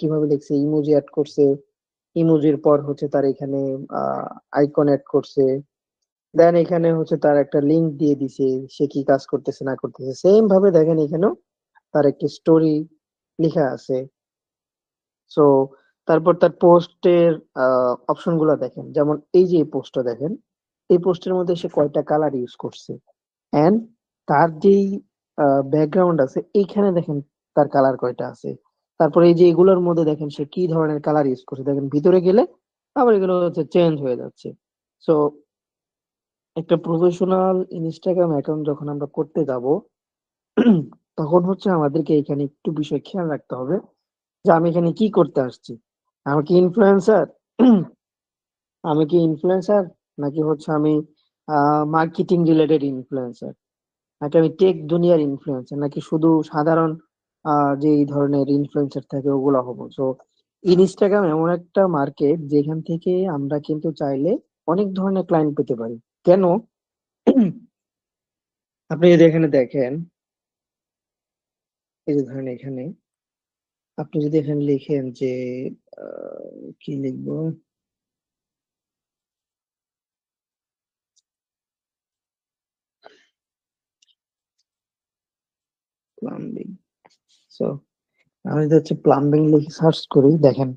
কিভাবে লিখছে, emoji add করছে, ইমোজির পর হচ্ছে তার এখানে আইকন অ্যাড করছে, দেন এখানে হচ্ছে তার একটা লিংক দিয়ে দিছে, সে কি কাজ করতেছে না করতেছে। সেম ভাবে দেখেন এখানেও তার একটি স্টোরি লেখা আছে। সো তারপর তার পোস্টের অপশন গুলা দেখেন, যেমন এই যে এই পোস্টটা দেখেন, এই পোস্টের মধ্যে সে কয়টা কালার ইউজ করছে, এন্ড তার যেই ব্যাকগ্রাউন্ড আছে এইখানে দেখেন তার কালার কয়টা আছে। তারপরে এই যে এগুলোর মধ্যে দেখেন সে কি ধরনের কালার ইউজ করছে, দেখেন ভিতরে গেলে আবার এগুলো হচ্ছে চেঞ্জ হয়ে যাচ্ছে। সো একটা প্রফেশনাল ইনস্টাগ্রাম অ্যাকাউন্ট যখন আমরা করতে যাব, তখন হচ্ছে আমাদেরকে এখানে একটু বিষয় খেয়াল রাখতে হবে যে আমি এখানে কি করতে আসছি। আমি কি ইনফ্লুয়েন্সার? আমি কি ইনফ্লুয়েন্সার, নাকি হচ্ছে আমি মার্কেটিং রিলেটেড ইনফ্লুয়েন্সার, নাকি আমি টেক দুনিয়ার ইনফ্লুয়েন্সার, নাকি শুধু সাধারণ যে এই ধরনের ইনফ্লুয়েন্সার থাকে ওগুলো হবো। তো ইনস্টাগ্রাম এমন একটা মার্কেট যেখান থেকে আমরা কিন্তু চাইলে অনেক ধরনের ক্লায়েন্ট পেতে পারি। কেন? আপনি যদি এখানে দেখেন, এই যে ধরেন এখানে আপনি যদি এখানে লিখেন যে কি লিখবো, প্লাম্বিং। সো আমি যদি হচ্ছে প্লাম্বিং লিখে সার্চ করি, দেখেন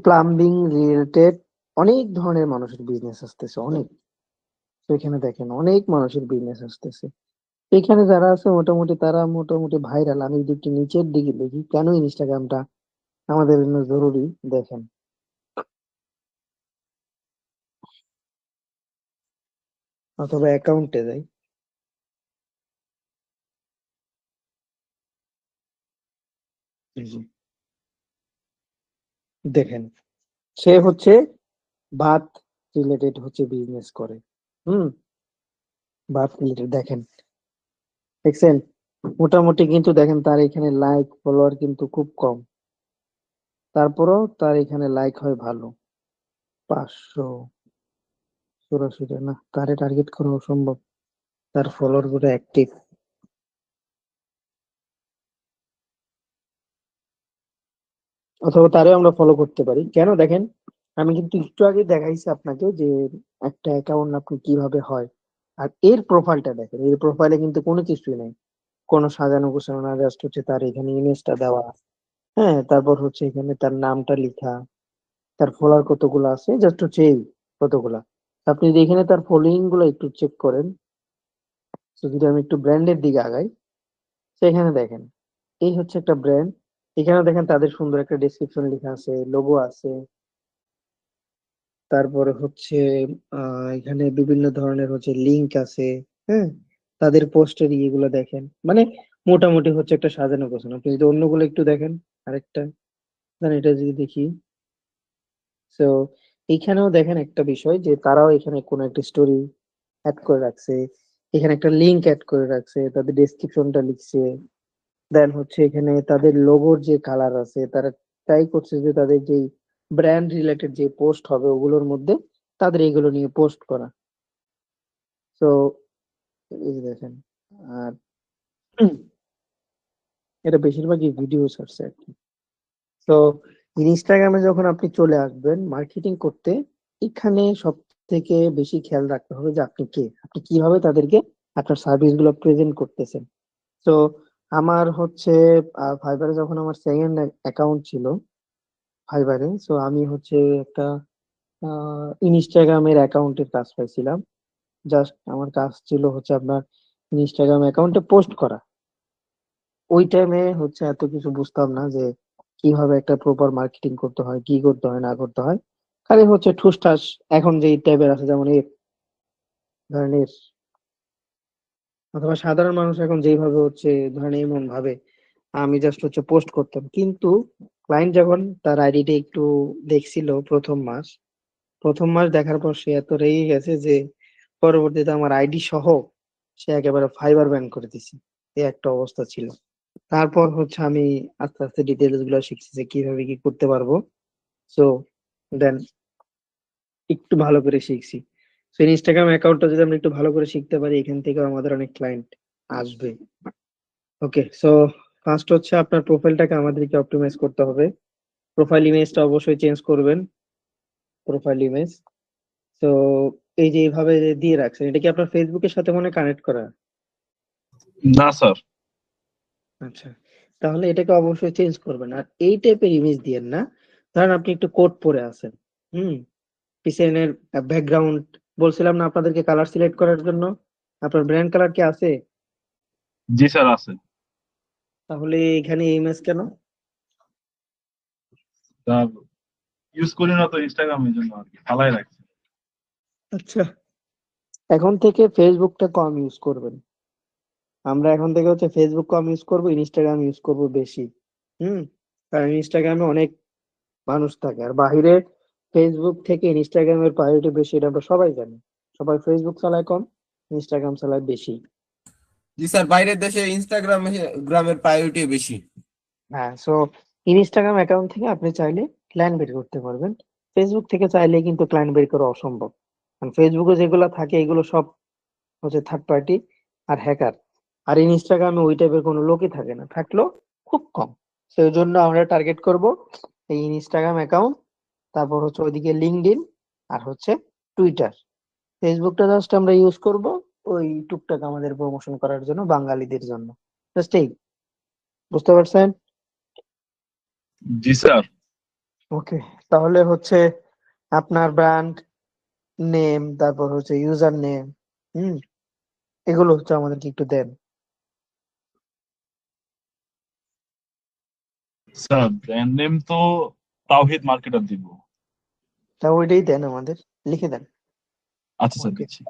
প্লাম্বিং রিলেটেড অনেক ধরনের মানুষের বিজনেস আসতেছে, অনেক। তো এখানে দেখেন অনেক মানুষের বিজনেস আসতেছে। এখানে যারা আছে মোটামুটি তারা মোটামুটি ভাইরাল। আমি যদি একটু নিচের দিকে দেখি কেন ইনস্টাগ্রামটা আমাদের জন্য জরুরি, দেখেন অথবা অ্যাকাউন্টে যাই, এই যে দেখেন সে হচ্ছে ভাত রিলেটেড হচ্ছে বিজনেস করে। হুম, ভাত রিলেটেড দেখেন, দেখছেন? মোটামুটি কিন্তু দেখেন তার এখানে লাইক ফলোয়ার কিন্তু খুব কম, তারপরও তার এখানে লাইক হয় ভালো, 584। না, তারে টার্গেট করা অসম্ভব, তার ফলোয়ার গুলো অ্যাক্টিভ। অথবা তারে আমরা ফলো করতে পারি। কেন দেখেন, আমি কিন্তু একটু আগে দেখাইছি আপনাকে যে একটা অ্যাকাউন্ট আপনি কিভাবে হয়। আর এর প্রোফাইলটা দেখেন, এর প্রোফাইলে কিন্তু কোনো কিছুই নাই, কোনো সাজানো গোছানো না, জাস্ট হচ্ছে তার এখানে ইমেজটা দেওয়া, হ্যাঁ, তারপর হচ্ছে এখানে তার নামটা লিখা, তার ফলোয়ার কতগুলো আছে, জাস্ট হচ্ছে এই কতগুলা। আপনি যদি এখানে তার ফলোইং গুলো একটু চেক করেন, তো যদি আমি একটু ব্র্যান্ডের দিকে আগাই, সেখানে দেখেন এই হচ্ছে একটা ব্র্যান্ড। এখানে দেখেন তাদের সুন্দর একটা ডেসক্রিপশন লেখা আছে, লোগো আছে, তারপরে হচ্ছে এখানে বিভিন্ন ধরনের হচ্ছে লিংক আছে, হ্যাঁ, তাদের পোস্টের ইয়েগুলো দেখেন, মানে মোটামুটি হচ্ছে একটা সাজানো গোছানো। আপনি যদি অন্যগুলো একটু দেখেন, আরেকটা ধরেন এটা যদি দেখি, তো এইখানেও দেখেন একটা বিষয় যে তারাও এখানে কোনো একটা স্টোরি অ্যাড করে রাখছে, এখানে একটা লিংক অ্যাড করে রাখছে, তাদের ডেসক্রিপশনটা লিখছে, দেন হচ্ছে এখানে তাদের লোগোর যে কালার আছে, তারা ট্রাই করছে যে তাদের যে ব্র্যান্ড রিলেটেড যে পোস্ট হবে ওগুলোর মধ্যে তাদের এগুলো নিয়ে পোস্ট করা। তো এই যে দেখেন, আর এটা বেশিরভাগই ভিডিও ছাড়ছে আর কি। তো ইনস্টাগ্রামে যখন আপনি চলে আসবেন মার্কেটিং করতে, এখানে সব থেকে বেশি খেয়াল রাখতে হবে যে আপনি কে, আপনি কিভাবে তাদেরকে আপনার সার্ভিস গুলো প্রেজেন্ট করতেছেন। তো আমার হচ্ছে ফাইবারে যখন আমার সেকেন্ড অ্যাকাউন্ট ছিল ফাইবারে, সো আমি হচ্ছে একটা ইনস্টাগ্রামের অ্যাকাউন্টের কাজ পাইছিলাম। জাস্ট আমার কাজ ছিল হচ্ছে আপনার ইনস্টাগ্রাম অ্যাকাউন্টে পোস্ট করা। ওই টাইমে হচ্ছে এত কিছু বুঝতাম না যে কিভাবে একটা প্রপার মার্কেটিং করতে হয়, কি করতে হয় না করতে হয়, খালি হচ্ছে ঠুসঠাস। এখন যে টাইপের আছে যেমন এই ধরনের, অথবা সাধারণ মানুষ এখন যেভাবে হচ্ছে ধরেন এমন ভাবে আমি জাস্ট হচ্ছে পোস্ট করতাম, কিন্তু ক্লায়েন্ট যখন তার আইডিটা একটু দেখছিল প্রথম মাস দেখার পর সে এত রেগে গেছে যে পরবর্তীতে আমার আইডি সহ সে একেবারে ফাইবার ব্যান করে দিছে। এই একটা অবস্থা ছিল। তারপর হচ্ছে আমি আস্তে আস্তে ডিটেলস গুলো শিখছি যে কিভাবে কি করতে পারবো। সো দেন একটু ভালো করে শিখছি। সো ইনস্টাগ্রাম অ্যাকাউন্টটা যদি আমরা একটু ভালো করে শিখতে পারি, এখান থেকে আমাদের অনেক ক্লায়েন্ট আসবে। ওকে, সো ফার্স্ট হচ্ছে আপনার প্রোফাইলটাকে আমাদেরকে অপটিমাইজ করতে হবে। প্রোফাইল ইমেজটা অবশ্যই চেঞ্জ করবেন। প্রোফাইল ইমেজ তো এই যে এইভাবে যে দিয়ে রাখছেন, এটা কি আপনার ফেসবুকের সাথে মনে কানেক্ট করা? না স্যার। আচ্ছা, তাহলে এটাকে অবশ্যই চেঞ্জ করবেন। আর এই টাইপের ইমেজ দিয়েন না। ধরেন আপনি একটু কোট পরে আছেন, হুম, পিছনের ব্যাকগ্রাউন্ড, বলছিলাম না আপনাদেরকে কালার সিলেক্ট করার জন্য, আপনার ব্র্যান্ড কালার কি আছে? জি স্যার আছে। তাহলে এখানে এই ইমেজ কেন? ইউজ করি না তো ইনস্টাগ্রামের জন্য আর কি, ফালাই রাখছি। আচ্ছা, এখন থেকে ফেসবুকটা কম ইউজ করবেন। আমরা এখন থেকে হচ্ছে ফেসবুক কম ইউজ করব, ইনস্টাগ্রাম ইউজ করব বেশি। হুম, কারণ ইনস্টাগ্রামে অনেক মানুষ থাকে, আর বাহিরে ফেসবুক থেকে ইনস্টাগ্রামের প্রায়োরিটি বেশি, এটা আমরা সবাই জানি। সবাই ফেসবুক চালায় কম, ইনস্টাগ্রাম চালায় বেশি। জি স্যার, বাইরের দেশে গ্রামের প্রায়োরিটি বেশি। হ্যাঁ, সো ইনস্টাগ্রাম অ্যাকাউন্ট থেকে আপনি চাইলে ক্লায়েন্ট বের করতে পারবেন। ফেসবুক থেকে চাইলে কিন্তু ক্লায়েন্ট বের করা অসম্ভব, কারণ ফেসবুকে যেগুলো থাকে এগুলো সব হচ্ছে থার্ড পার্টি আর হ্যাকার। আর ইনস্টাগ্রামে ওই টাইপের কোনো লোকই থাকে না, থাকলেও খুব কম। সেই জন্য আমরা টার্গেট করব এই ইনস্টাগ্রাম অ্যাকাউন্ট, তারপর হচ্ছে ওইদিকে লিঙ্কডইন, আর হচ্ছে টুইটার। ফেসবুকটা জাস্ট আমরা ইউজ করব ওই টুকটাক আমাদের প্রমোশন করার জন্য, বাঙালিদের জন্য। জাস্ট এই, বুঝতে পারছেন? জি স্যার। ওকে, তাহলে হচ্ছে আপনার ব্র্যান্ড নেম, তারপর হচ্ছে ইউজার নেম, হুম, এগুলো হচ্ছে আমাদেরকে একটু দেন। স্যার ব্র্যান্ড নেম তো তাওহিদ মার্কেটার দিব। তা ওইটাই দেন, আমাদের লিখে দেন। আচ্ছা স্যার, ওকে, দিচ্ছি।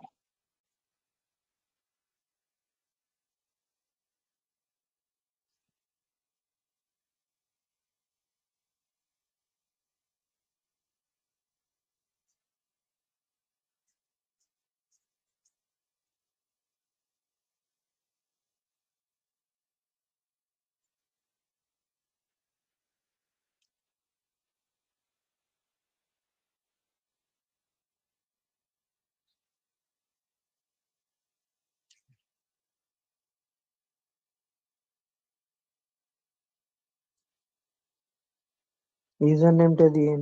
ইউজার নেমটা দিন।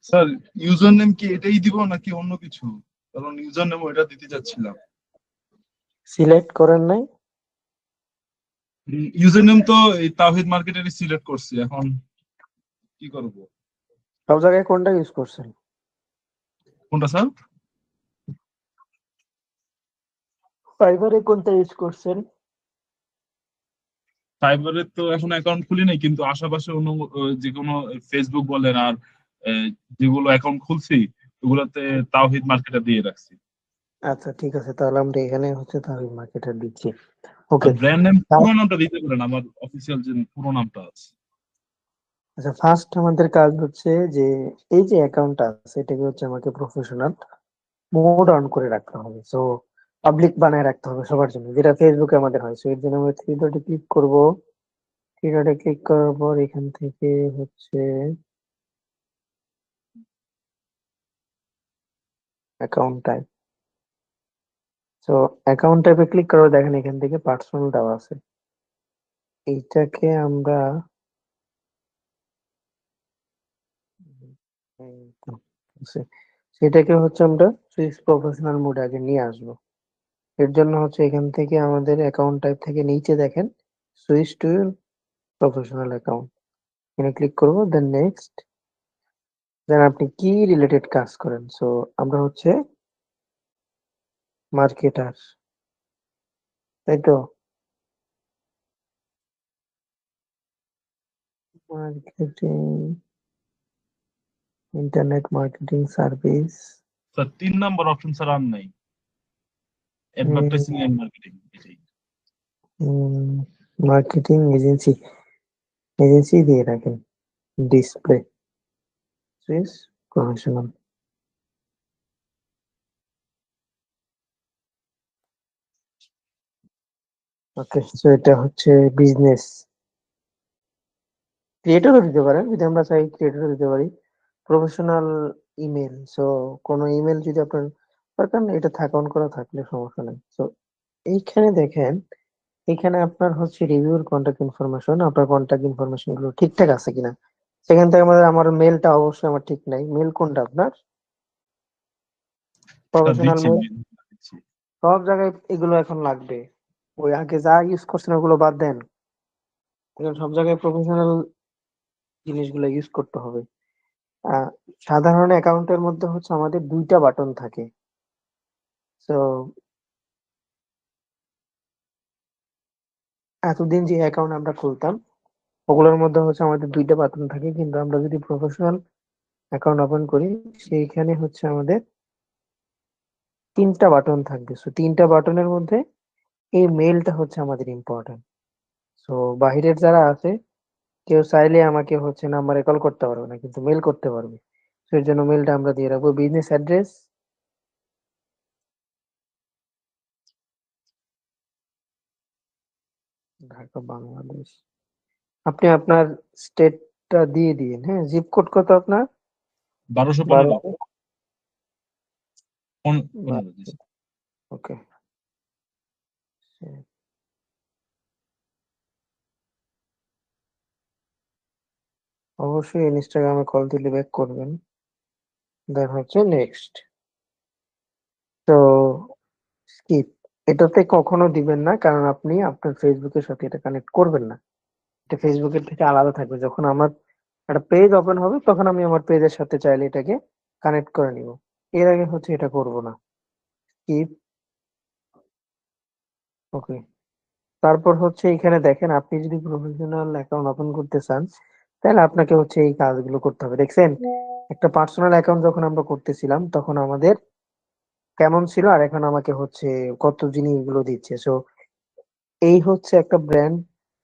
স্যার ইউজার নেম কি এটাই দিব নাকি অন্য কিছু? কারণ ইউজার নেম এটা দিতে চাচ্ছিলাম। সিলেক্ট করেন নাই? ইউজার নেম তো এই তাওহিদ মার্কেটারই সিলেক্ট করছি, এখন কি করব? সব জায়গায় কোনটা ইউজ করছেন? কোনটা স্যার? ফাইবারে কোনটা ইউজ করছেন? ফাইবারে তো এখন অ্যাকাউন্ট খুলি নাই, কিন্তু আশেপাশে অন্য যে কোনো ফেসবুক বলেন আর আহ, যেগুলো অ্যাকাউন্ট খুলছি ওগুলোতে তাওহিদ মার্কেটার দিয়ে রাখছি। আচ্ছা, ঠিক আছে, তাহলে আমরা এখানে হচ্ছে তাহলে মার্কেটার দিচ্ছি। আর ওকে, ব্র্যান্ড নেম পুরো নামটা দিতে পারেন, আমার অফিসিয়াল যে পুরো নামটা আছে। আচ্ছা, ফার্স্ট আমাদের কাজ হচ্ছে যে এই যে অ্যাকাউন্টটা আছে এটাকে হচ্ছে আমাকে প্রফেশনাল মোড অন করে রাখতে হবে। সো পাবলিক বানায় রাখতে হবে সবার জন্য, যেটা ফেসবুকে আমাদের হয়। সো এর জন্য আমরা থ্রি ডটে ক্লিক করব। থ্রি ডটে ক্লিক করার পর এখান থেকে হচ্ছে অ্যাকাউন্ট টাইপ। সো অ্যাকাউন্ট টাইপে ক্লিক করে দেখেন এখান থেকে পার্সোনাল দেওয়া আছে। এইটাকে আমরা এই তো আছে। সেটাকে হচ্ছে আমরা সুইচ প্রফেশনাল মোড আগে নিয়ে আসবো। এর জন্য হচ্ছে এখান থেকে আমাদের অ্যাকাউন্ট টাইপ থেকে নিচে দেখেন সুইচ টু প্রফেশনাল অ্যাকাউন্ট, এখানে ক্লিক করব, দেন নেক্সট। দেন আপনি কি রিলেটেড কাজ করেন? সো আমরা হচ্ছে মার্কেটার, তাই তো? Marketing, internet marketing service, sir 3 নম্বর অপশন স্যার আর নাই, অ্যাডভার্টাইজিং এন্ড মার্কেটিং এটাই। মার্কেটিং এজেন্সি, এজেন্সি দিয়ে রাখেন। Display switch professional. Okay, so এটা হচ্ছে বিজনেস। ক্রিয়েটরও দিতে পারেন, যদি আমরা চাই ক্রিয়েটরও দিতে পারি। প্রফেশনাল ইমেল, সো কোনো ইমেল যদি আপনার দরকার নেই, এটা থাকা অন করা থাকলে সমস্যা নেই। সো এইখানে দেখেন, এখানে আপনার হচ্ছে রিভিউর কন্টাক্ট ইনফরমেশন, আপনার কন্টাক্ট ইনফরমেশন গুলো ঠিকঠাক আছে কিনা। সেখান থেকে আমার মেলটা অবশ্যই আমার ঠিক নাই। মেল কোনটা আপনার? স্যার প্রফেশনাল দিচ্ছি মেল। mail দিচ্ছি। সব জায়গায় এগুলো এখন লাগবে। ওই আগে যা ইউজ করছেন ওগুলো বাদ দেন, এখন সব জায়গায় প্রফেশনাল জিনিসগুলো ইউজ করতে হবে। আহ, সাধারণ অ্যাকাউন্টের মধ্যে হচ্ছে আমাদের দুইটা বাটন থাকে। তো এতদিন যে অ্যাকাউন্ট আমরা খুলতাম ওগুলোর মধ্যে হচ্ছে আমাদের দুইটা বাটন থাকে, কিন্তু আমরা যদি প্রফেশনাল অ্যাকাউন্ট ওপেন করি সেইখানে হচ্ছে আমাদের তিনটা বাটন থাকবে। সো তিনটা বাটনের মধ্যে এই মেলটা হচ্ছে আমাদের ইম্পর্টেন্ট। সো বাহিরের যারা আছে কেউ চাইলে আমাকে হচ্ছে নাম্বারে কল করতে পারবে না, কিন্তু মেল করতে পারবে। তো এর জন্য মেলটা আমরা দিয়ে রাখবো। Business address Dhaka, Bangladesh. আপনি আপনার স্টেটটা দিয়ে দিন। হ্যাঁ, জিপ কোড কত আপনার? 1215 12। 15 জি স্যার। ওকে। অবশ্যই ইনস্টাগ্রামে কল দিলে ব্যাক করবেন। দেন হচ্ছে নেক্সট। তো স্কিপ, এটাতে কখনো দিবেন না, কারণ আপনি আপনার ফেসবুকের সাথে এটা কানেক্ট করবেন না। এটা ফেসবুকের থেকে আলাদা থাকবে। যখন আমার একটা পেজ ওপেন হবে তখন আমি আমার পেজের সাথে চাইলে এটাকে কানেক্ট করে নিব। এর আগে হচ্ছে এটা করব না। স্কিপ। ওকে। তারপর হচ্ছে এখানে দেখেন, আপনি যদি প্রফেশনাল অ্যাকাউন্ট ওপেন করতে চান তাহলে আপনাকে হচ্ছে এই কাজগুলো করতে হবে। দেখছেন, একটা পার্সোনাল অ্যাকাউন্ট যখন আমরা করতেছিলাম তখন আমাদের কেমন ছিল, আর এখন আমাকে হচ্ছে কত জিনিসগুলো দিচ্ছে। সো এই হচ্ছে একটা ব্র্যান্ড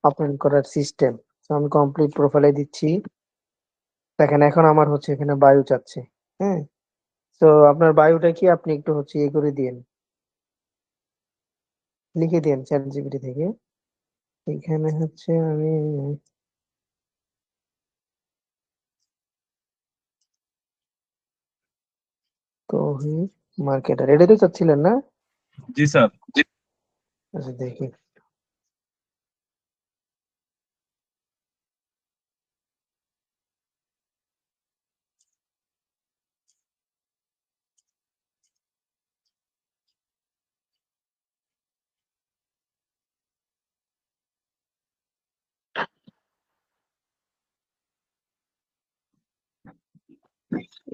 ওপেন করার সিস্টেম। তো আমি কমপ্লিট প্রোফাইলে দিচ্ছি। দেখেন এখন আমার হচ্ছে এখানে বায়ু চাচ্ছে। হ্যাঁ, তো আপনার বায়ুটা কি আপনি একটু হচ্ছে ইয়ে করে দিন, লিখে দিন চ্যাট জিপিটি থেকে। এখানে হচ্ছে আমি তৌহিদ মার্কেটার, এটাই তো চাচ্ছিলেন না? জি স্যার। আচ্ছা দেখি।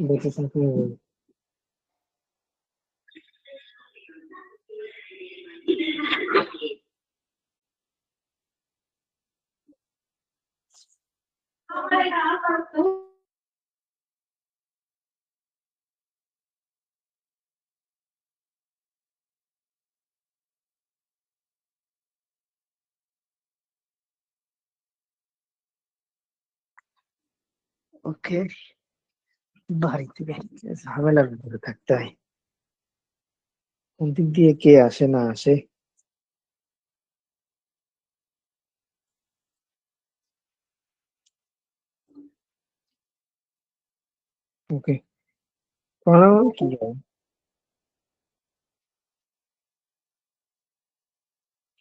দেখি থাকলে বলি। ওকে, বাড়ি থেকে ঝামেলার ভিতরে থাকতে হয়, কোন দিক দিয়ে কে আসে না আসে। ওকে, পড়ানো কি হয়,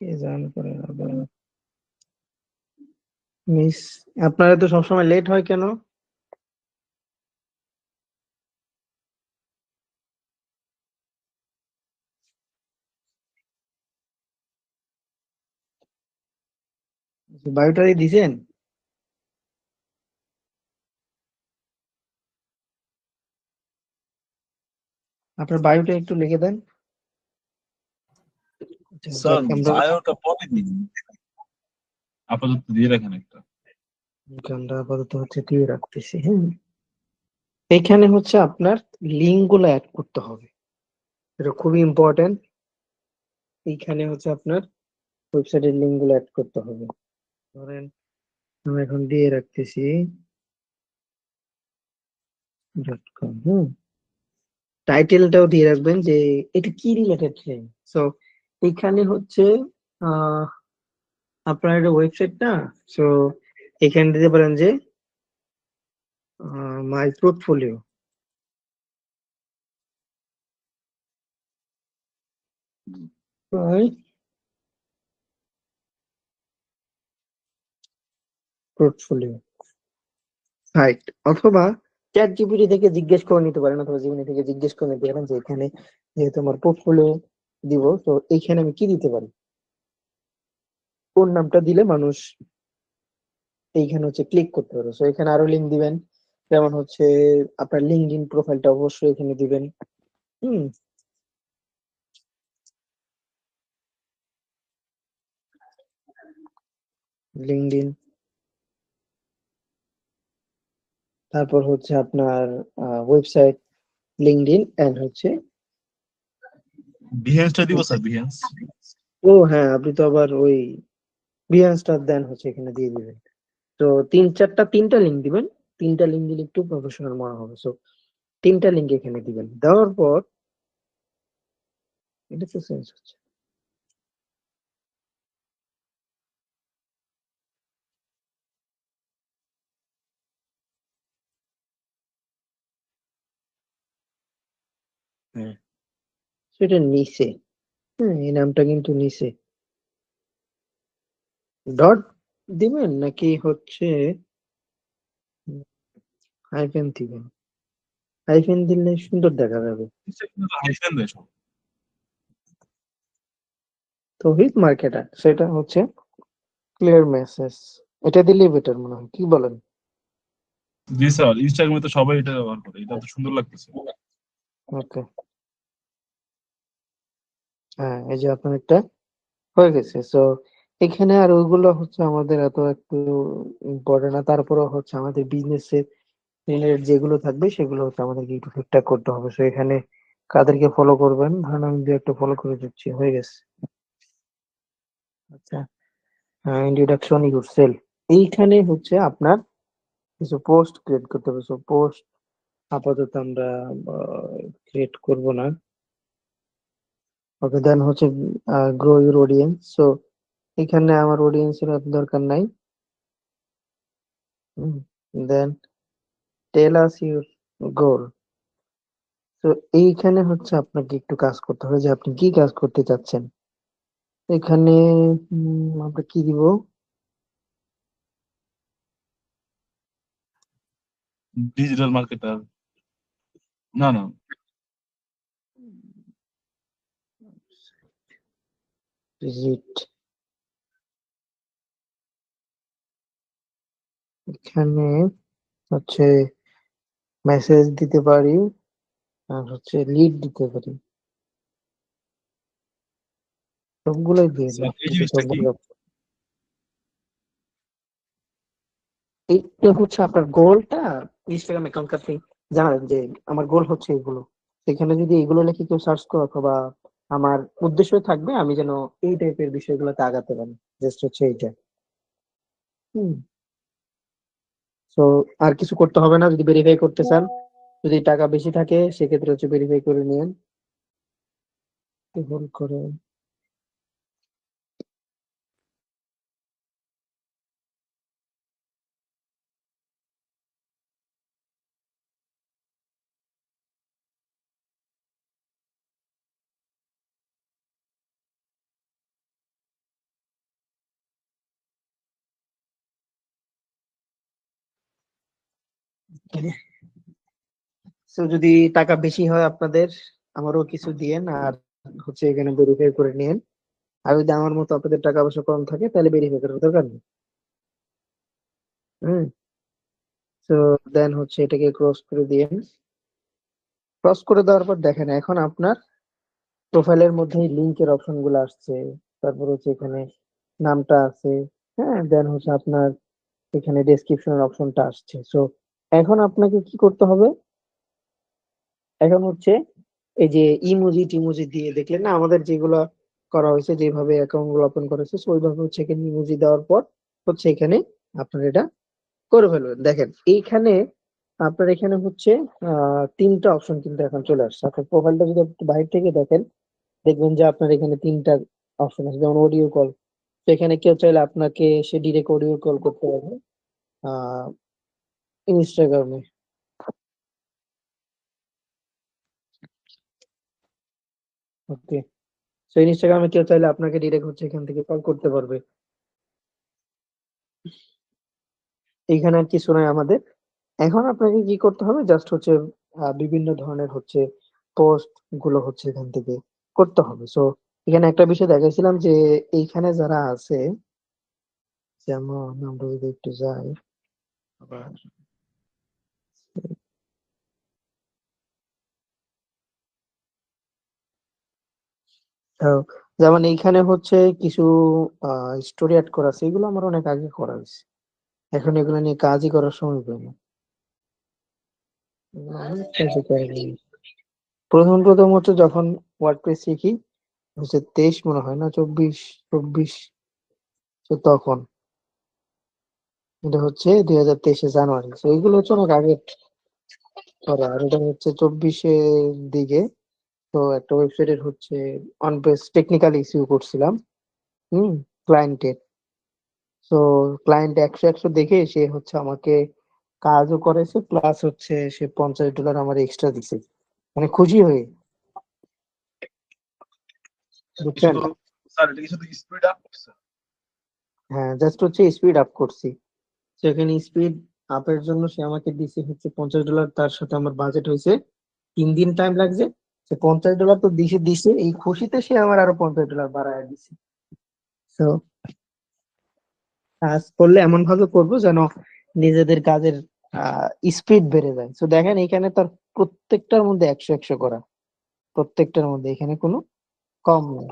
কে জান করে না বলেন। মিস, আপনারা তো সবসময় লেট হয় কেন? বায়োটারি দিছেন? আপনার বায়োটা একটু লিখে দেন। আচ্ছা, স্যার যাক আমরা বায়োটা পরে দিন, আপাতত দিয়ে রাখেন একটা। আমরা আপাতত হচ্ছে দিয়ে রাখতেছি। হ্যাঁ, এখানে হচ্ছে আপনার লিঙ্ক গুলো অ্যাড করতে হবে, এটা খুবই ইম্পর্টেন্ট। এইখানে হচ্ছে আপনার ওয়েবসাইটের লিঙ্ক গুলো অ্যাড করতে হবে। ধরেন আমি এখন দিয়ে রাখতেছি .com। হুম, টাইটেলটাও দিয়ে রাখবেন যে এটা কি রিলেটেড ট্রেন। সো এখানে হচ্ছে আহ আপনার একটা ওয়েবসাইট না, সো এখানে দিতে পারেন যে মাই পোর্টফোলিও। পোর্টফোলিও রাইট, অথবা চ্যাট জিপিটি থেকে জিজ্ঞেস করে নিতে পারেন, অথবা জিমিনি থেকে জিজ্ঞেস করে নিতে পারেন যে এখানে যেহেতু আমার পোর্টফোলিও দিব, তো এইখানে আমি কি দিতে পারি, কোন নামটা দিলে মানুষ এইখানে হচ্ছে ক্লিক করতে পারে। সো এখানে আরো লিঙ্ক দিবেন, যেমন হচ্ছে আপনার লিঙ্কডইন প্রোফাইলটা অবশ্যই এখানে দিবেন। হুম, লিঙ্কডইন, তারপর হচ্ছে আপনার ওয়েবসাইট, লিঙ্কডইন এন্ড হচ্ছে, বিহেন্সটা দিব স্যার, বিহেন্স। ও হ্যাঁ, আপনি তো আবার ওই বিহান্সটা দেন হচ্ছে এখানে দিয়ে দিবেন। তো তিনটা লিঙ্ক দিবেন, তিনটা লিঙ্ক দিলে একটু প্রফেশনাল মনে হবে। সো তিনটা লিঙ্ক এখানে দিবেন, দেওয়ার পর এটা তো চেঞ্জ হচ্ছে। হ্যাঁ, সেটা নিচে, হ্যাঁ এই নামটা কিন্তু নিচে ডট দিবেন নাকি হচ্ছে হাইফেন দিবেন? হাইফেন দিলে সুন্দর দেখা যাবে। হাইফেন দেয় সব। তৌহিদ মার্কেটার, সেটা হচ্ছে ক্লিয়ার মেসেজ, এটা দিলেই বেটার মনে হয়, কি বলেন? জি স্যার, ইনস্টাগ্রামে তো সবাই এটা ব্যবহার করে, এটা তো সুন্দর লাগতেছে। ওকে, হ্যাঁ এই যে আপনার একটা হয়ে গেছে। সো এখানে আর ওইগুলো হচ্ছে আমাদের এত একটু ইম্পর্টেন্ট না, তারপরে হচ্ছে আমাদের বিজনেসের রিলেটেড যেগুলো থাকবে সেগুলো হচ্ছে আমাদেরকে একটু ঠিকঠাক করতে হবে। সো এখানে কাদেরকে ফলো করবেন, ধরেন আমি দু একটা ফলো করে দিচ্ছি, হয়ে গেছে। আচ্ছা, ইন্ট্রোডাকশন ইউর সেলফ, এইখানে হচ্ছে আপনার কিছু পোস্ট ক্রিয়েট করতে হবে। সো পোস্ট আপাতত আমরা ক্রিয়েট করব না। ওকে, দেন হচ্ছে গ্রো ইউর অডিয়েন্স। সো এখানে আমার অডিয়েন্সের এত দরকার নাই। দেন টেল আস ইউর গোল। তো এইখানে হচ্ছে আপনাকে একটু কাজ করতে হবে যে আপনি কি কাজ করতে চাচ্ছেন। এখানে আমরা কি দিব, ডিজিটাল মার্কেটার, না না, ভিজিট, এখানে হচ্ছে মেসেজ দিতে পারি আর হচ্ছে লিড দিতে পারি, সবগুলোই দিয়ে দিই, স্যার এই এটা জিনিসটা কি? সবগুলো। এইটা হচ্ছে আপনার গোলটা, ইনস্টাগ্রাম অ্যাকাউন্ট আপনি জানাবেন যে আমার গোল হচ্ছে এগুলো। সেখানে যদি এগুলো লিখে কেউ সার্চ করে, অথবা আমার উদ্দেশ্য থাকবে আমি যেন এই টাইপের বিষয়গুলোতে আগাতে পারি, জাস্ট হচ্ছে এইটা। হুম, তো আর কিছু করতে হবে না যদি ভেরিফাই করতে চান। যদি টাকা বেশি থাকে সেক্ষেত্রে হচ্ছে ভেরিফাই করে নিন, ভুল করে। তো যদি টাকা বেশি হয় আপনাদের, আমারও কিছু দিয়েন, আর হচ্ছে এখানে ভেরিফাই করে নিন। আর যদি আমার মতো আপনাদের টাকা পয়সা কম থাকে তাহলে ভেরিফাই করার দরকার নেই। হুম, তো দেন হচ্ছে এটাকে ক্রস করে দিয়েন। ক্রস করে দেওয়ার পর দেখেন এখন আপনার প্রোফাইলের মধ্যে লিংকের অপশন গুলো আসছে, তারপর হচ্ছে এখানে নামটা আছে, হ্যাঁ দেন হচ্ছে আপনার এখানে ডেসক্রিপশনের অপশনটা আসছে। সো এখন আপনাকে কি করতে হবে, এখন হচ্ছে এই যে ইমোজি টিমোজি দিয়ে দেখলেন না আমাদের যেগুলো করা হয়েছে, যেভাবে অ্যাকাউন্ট গুলো ওপেন করা হয়েছে, so ওইভাবে হচ্ছে এখানে ইমোজি দেওয়ার পর হচ্ছে এখানে আপনার এটা করে ফেলবেন। দেখেন এইখানে আপনার এখানে হচ্ছে তিনটা অপশন কিন্তু এখন চলে আসছে। আপনার প্রোফাইলটা যদি একটু বাইরে থেকে দেখেন, দেখবেন যে আপনার এখানে তিনটা অপশন আছে, যেমন অডিও কল। সেখানে কেউ চাইলে আপনাকে সে ডিরেক্ট অডিও কল করতে পারবে আহ ইনস্টাগ্রামে। ওকে, তো ইনস্টাগ্রামে কেউ চাইলে আপনাকে ডিরেক্ট হচ্ছে এখান থেকে কল করতে পারবে। এইখানে আর কিছু নাই আমাদের। এখন আপনাকে কি করতে হবে, জাস্ট হচ্ছে বিভিন্ন ধরনের হচ্ছে পোস্ট গুলো হচ্ছে এখান থেকে করতে হবে। সো এখানে একটা বিষয় দেখাইছিলাম যে এইখানে যারা আছে, যেমন আমরা যদি একটু যাই আবার, আহ, যেমন এইখানে হচ্ছে কিছু স্টোরি অ্যাড করা আছে, এগুলো আমার অনেক আগে করা হয়েছে, এখন এগুলো নিয়ে কাজই করার সময় পাই না। এগুলো অনেক কাজে করা লাগে। প্রথম প্রথম হচ্ছে যখন ওয়ার্ডপ্রেস শিখি, হচ্ছে 23 মনে হয় না 24 24, তো তখন এটা হচ্ছে 2023 জানুয়ারি, তো এগুলো হচ্ছে অনেক আগে করা। আর এটা হচ্ছে 24-এর দিকে। তো একটা ওয়েবসাইটের হচ্ছে অন পেজ টেকনিক্যাল ইস্যু করছিলাম, হুম, ক্লায়েন্টের। তো ক্লায়েন্ট 100 দেখে সে হচ্ছে আমাকে কাজও করেছে, প্লাস হচ্ছে সে $50 আমার এক্সট্রা দিছে, মানে খুশি হয়ে, বুঝছেন? শুধু স্যার এটা কি শুধু স্পিড আপ করছে? হ্যাঁ, জাস্ট হচ্ছে স্পিড আপ করছি। সেখানে স্পিড আপের জন্য সে আমাকে দিছে হচ্ছে $50, তার সাথে আমার বাজেট হয়েছে 3 দিন টাইম লাগছে। সে $50 তো দিছে দিছে, এই খুশিতে সে আমার আরো $50 বাড়ায় দিছে। তো কাজ করলে এমন ভাবে করবো যেন নিজেদের কাজের স্পিড বেড়ে যায়। তো দেখেন এখানে তার প্রত্যেকটার মধ্যে 100 করা, প্রত্যেকটার মধ্যে এখানে কোনো কম নেই।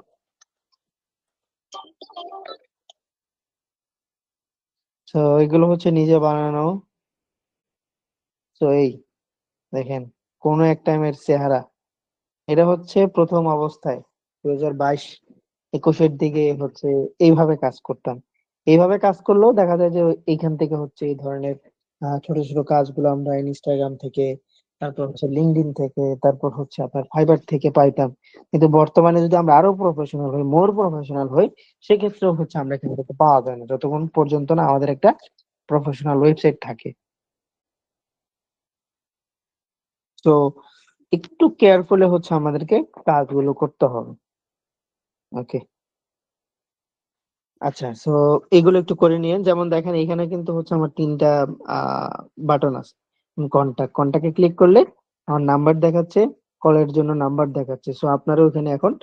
তো এগুলো হচ্ছে নিজে বানানো। তো এই দেখেন কোন এক টাইমের চেহারা, এটা হচ্ছে প্রথম অবস্থায় 2022-21-এর দিকে হচ্ছে এইভাবে কাজ করতাম। এইভাবে কাজ করলেও দেখা যায় যে এইখান থেকে হচ্ছে এই ধরনের ছোট ছোট কাজগুলো আমরা ইনস্টাগ্রাম থেকে, তারপর হচ্ছে লিঙ্কডইন থেকে, তারপর হচ্ছে আপনার ফাইবার থেকে পাইতাম। কিন্তু বর্তমানে যদি আমরা আরো প্রফেশনাল হই, মোর প্রফেশনাল হই, সেক্ষেত্রেও হচ্ছে আমরা এখান থেকে পাওয়া যায় না, যতক্ষণ পর্যন্ত না আমাদের একটা প্রফেশনাল ওয়েবসাইট থাকে। তো একটু কেয়ারফুলি হচ্ছে আমাদেরকে কাজগুলো করতে হবে। ওকে, আচ্ছা। সো এগুলো একটু করে নিয়েন। যেমন দেখেন এখানে কিন্তু হচ্ছে আমার 3টা বাটন আছে। কন্টাক্টে ক্লিক করলে আমার নাম্বার দেখাচ্ছে, কলের জন্য নাম্বার দেখাচ্ছে। সো আপনারও এখানে এখন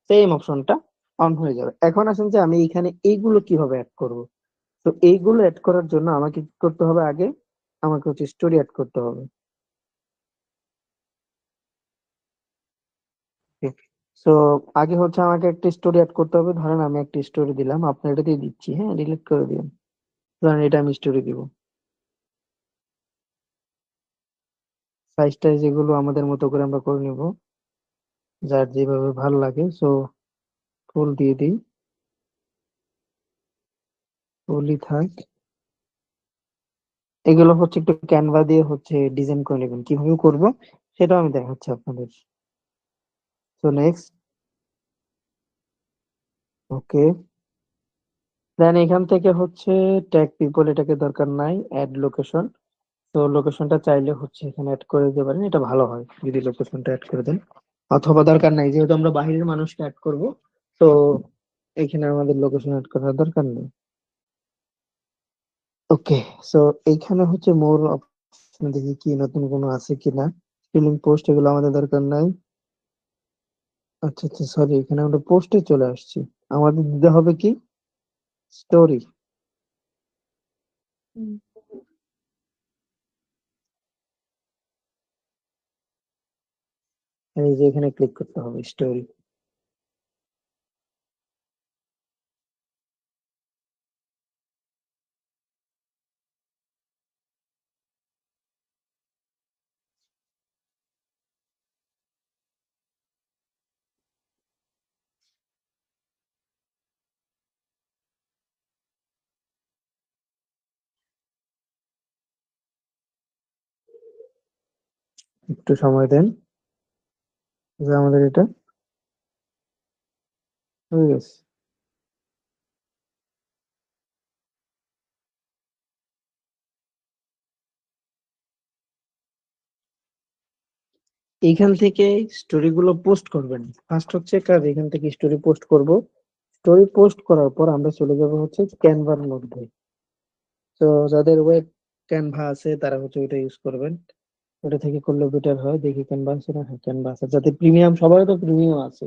সেম অপশনটা অন হয়ে যাবে। এখন আসেন যে আমি এখানে এইগুলো কিভাবে অ্যাড করব। তো এইগুলো অ্যাড করার জন্য আমাকে কি করতে হবে, আগে আমাকে হচ্ছে স্টোরি অ্যাড করতে হবে। সো আগে হচ্ছে আমাকে একটা স্টোরি অ্যাড করতে হবে। ধরেন আমি একটা স্টোরি দিলাম, আপনার এটা দিয়ে দিচ্ছি, হ্যাঁ, ডিলিট করে দিন। ধরেন এটা আমি স্টোরি দিব, সাইজ টাইজ এগুলো আমাদের মতো করে আমরা করে নিব, যার যেভাবে ভালো লাগে। সো ফুল দিয়ে দিই, ফুলই থাক। এগুলো হচ্ছে একটু ক্যানভা দিয়ে হচ্ছে ডিজাইন করে নেবেন, কিভাবে করব সেটাও আমি দেখাচ্ছি আপনাদের। তো নেক্সট, ওকে। দেন এখান থেকে হচ্ছে ট্যাগ পিপল, এটাকে দরকার নাই। অ্যাড লোকেশন, তো লোকেশনটা চাইলে হচ্ছে এখানে অ্যাড করে দিতে পারেন, এটা ভালো হয় যদি লোকেশনটা অ্যাড করে দেন। অথবা দরকার নাই, যেহেতু আমরা বাইরের মানুষকে অ্যাড করব, তো এখানে আমাদের লোকেশন অ্যাড করার দরকার নেই। ওকে। সো এইখানে হচ্ছে মোর অপশন, দেখি কি নতুন কোনো আছে কিনা। ফিলিং পোস্ট এগুলো আমাদের দরকার নাই। আচ্ছা আচ্ছা, সরি, এখানে আমরা পোস্টে চলে আসছি। আমাদের দিতে হবে কি, স্টোরি। এই যে এখানে ক্লিক করতে হবে স্টোরি। একটু সময় দেন, যে আমাদের এটা হয়ে গেছে। এইখান থেকে স্টোরি গুলো পোস্ট করবেন। ফার্স্ট হচ্ছে কাজ, এখান থেকে স্টোরি পোস্ট করব। স্টোরি পোস্ট করার পর আমরা চলে যাব হচ্ছে ক্যানভার মধ্যে। তো যাদের ওয়েব ক্যানভা আছে তারা হচ্ছে ওইটা ইউজ করবেন, ওটা থেকে করলে বেটার হয়। দেখি ক্যানভা আছে না, হ্যাঁ ক্যানভা আছে, যাতে প্রিমিয়াম, সবারই তো প্রিমিয়াম আছে,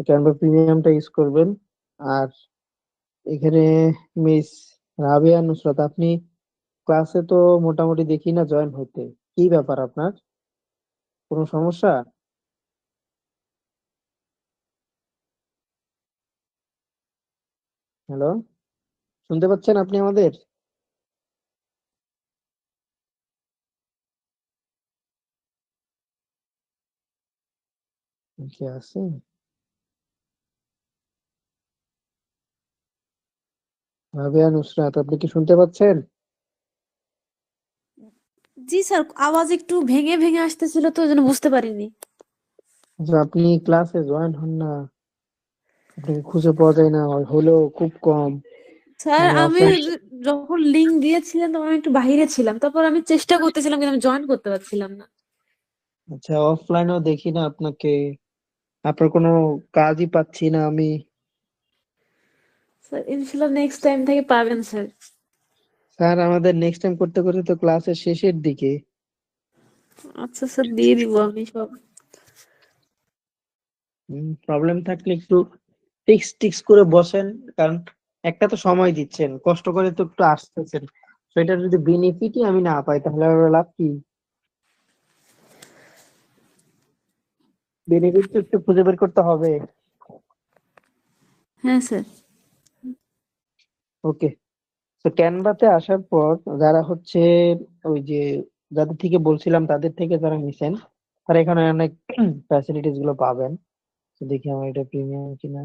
ক্যানভা প্রিমিয়ামটা ইউজ করবেন। আর এখানে মিস রাবিয়া নুসরাত, আপনি ক্লাসে তো মোটামুটি দেখি না জয়েন হতে, কি ব্যাপার আপনার, কোনো সমস্যা? হ্যালো, শুনতে পাচ্ছেন আপনি আমাদের? কি আছে? রাবিয়া নুসরাত, আপনি কি শুনতে পাচ্ছেন? জি স্যার, আওয়াজ একটু ভেঙে ভেঙে আসতেছিল তো, ওই জন্য বুঝতে পারিনি। যে আপনি ক্লাসে জয়েন হন না, আপনাকে খুঁজে পাওয়া যায় না, হলেও খুব কম, স্যার মানে আমি অফলাইন। যখন লিংক দিয়েছিলেন তখন আমি একটু বাইরে ছিলাম, তারপর আমি চেষ্টা করতেছিলাম কিন্তু আমি জয়েন করতে পারছিলাম না। আচ্ছা, অফলাইনেও দেখি না আপনাকে, আপনার কোনো কাজই পাচ্ছি না আমি। স্যার ইনশাল্লাহ নেক্সট টাইম থেকে পাবেন স্যার। স্যার আমাদের নেক্সট টাইম করতে করতে তো ক্লাসের শেষের দিকে। আচ্ছা স্যার, দিয়ে দিব আমি সব। প্রবলেম থাকলে একটু টিক্স টিক্স করে বসেন, কারণ একটা তো সময় দিচ্ছেন, কষ্ট করে তো একটু আসতেছেন, সেটা যদি বেনিফিটই আমি না পাই তাহলে আর লাভ কি? বেনিফিট তো একটু খুঁজে বের করতে হবে। হ্যাঁ স্যার। ওকে, তো ক্যানভাতে আসার পর যারা হচ্ছে ওই যে যাদের থেকে বলছিলাম তাদের থেকে যারা নিছেন, তারা এখানে অনেক ফ্যাসিলিটিস গুলো পাবেন। তো দেখি আমার এটা প্রিমিয়াম কিনা।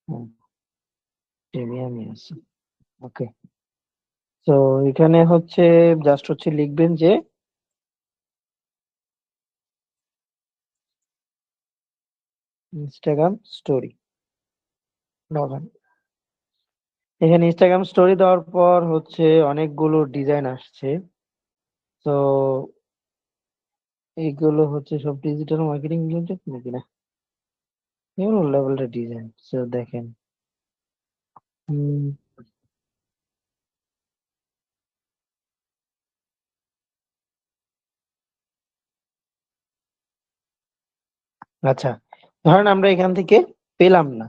হ্যাঁ, প্রিমিয়ামই আছে। ওকে, তো এখানে হচ্ছে জাস্ট হচ্ছে লিখবেন যে ইনস্টাগ্রাম স্টোরি, এখানে ইনস্টাগ্রাম স্টোরি দেওয়ার পর হচ্ছে অনেকগুলো ডিজাইন আসছে। তো এইগুলো হচ্ছে সব ডিজিটাল মার্কেটিং রিলেটেড নাকি না, এগুলো লেভেলের ডিজাইন। তো দেখেন, হুম, আচ্ছা, ধরেন আমরা এখান থেকে পেলাম না,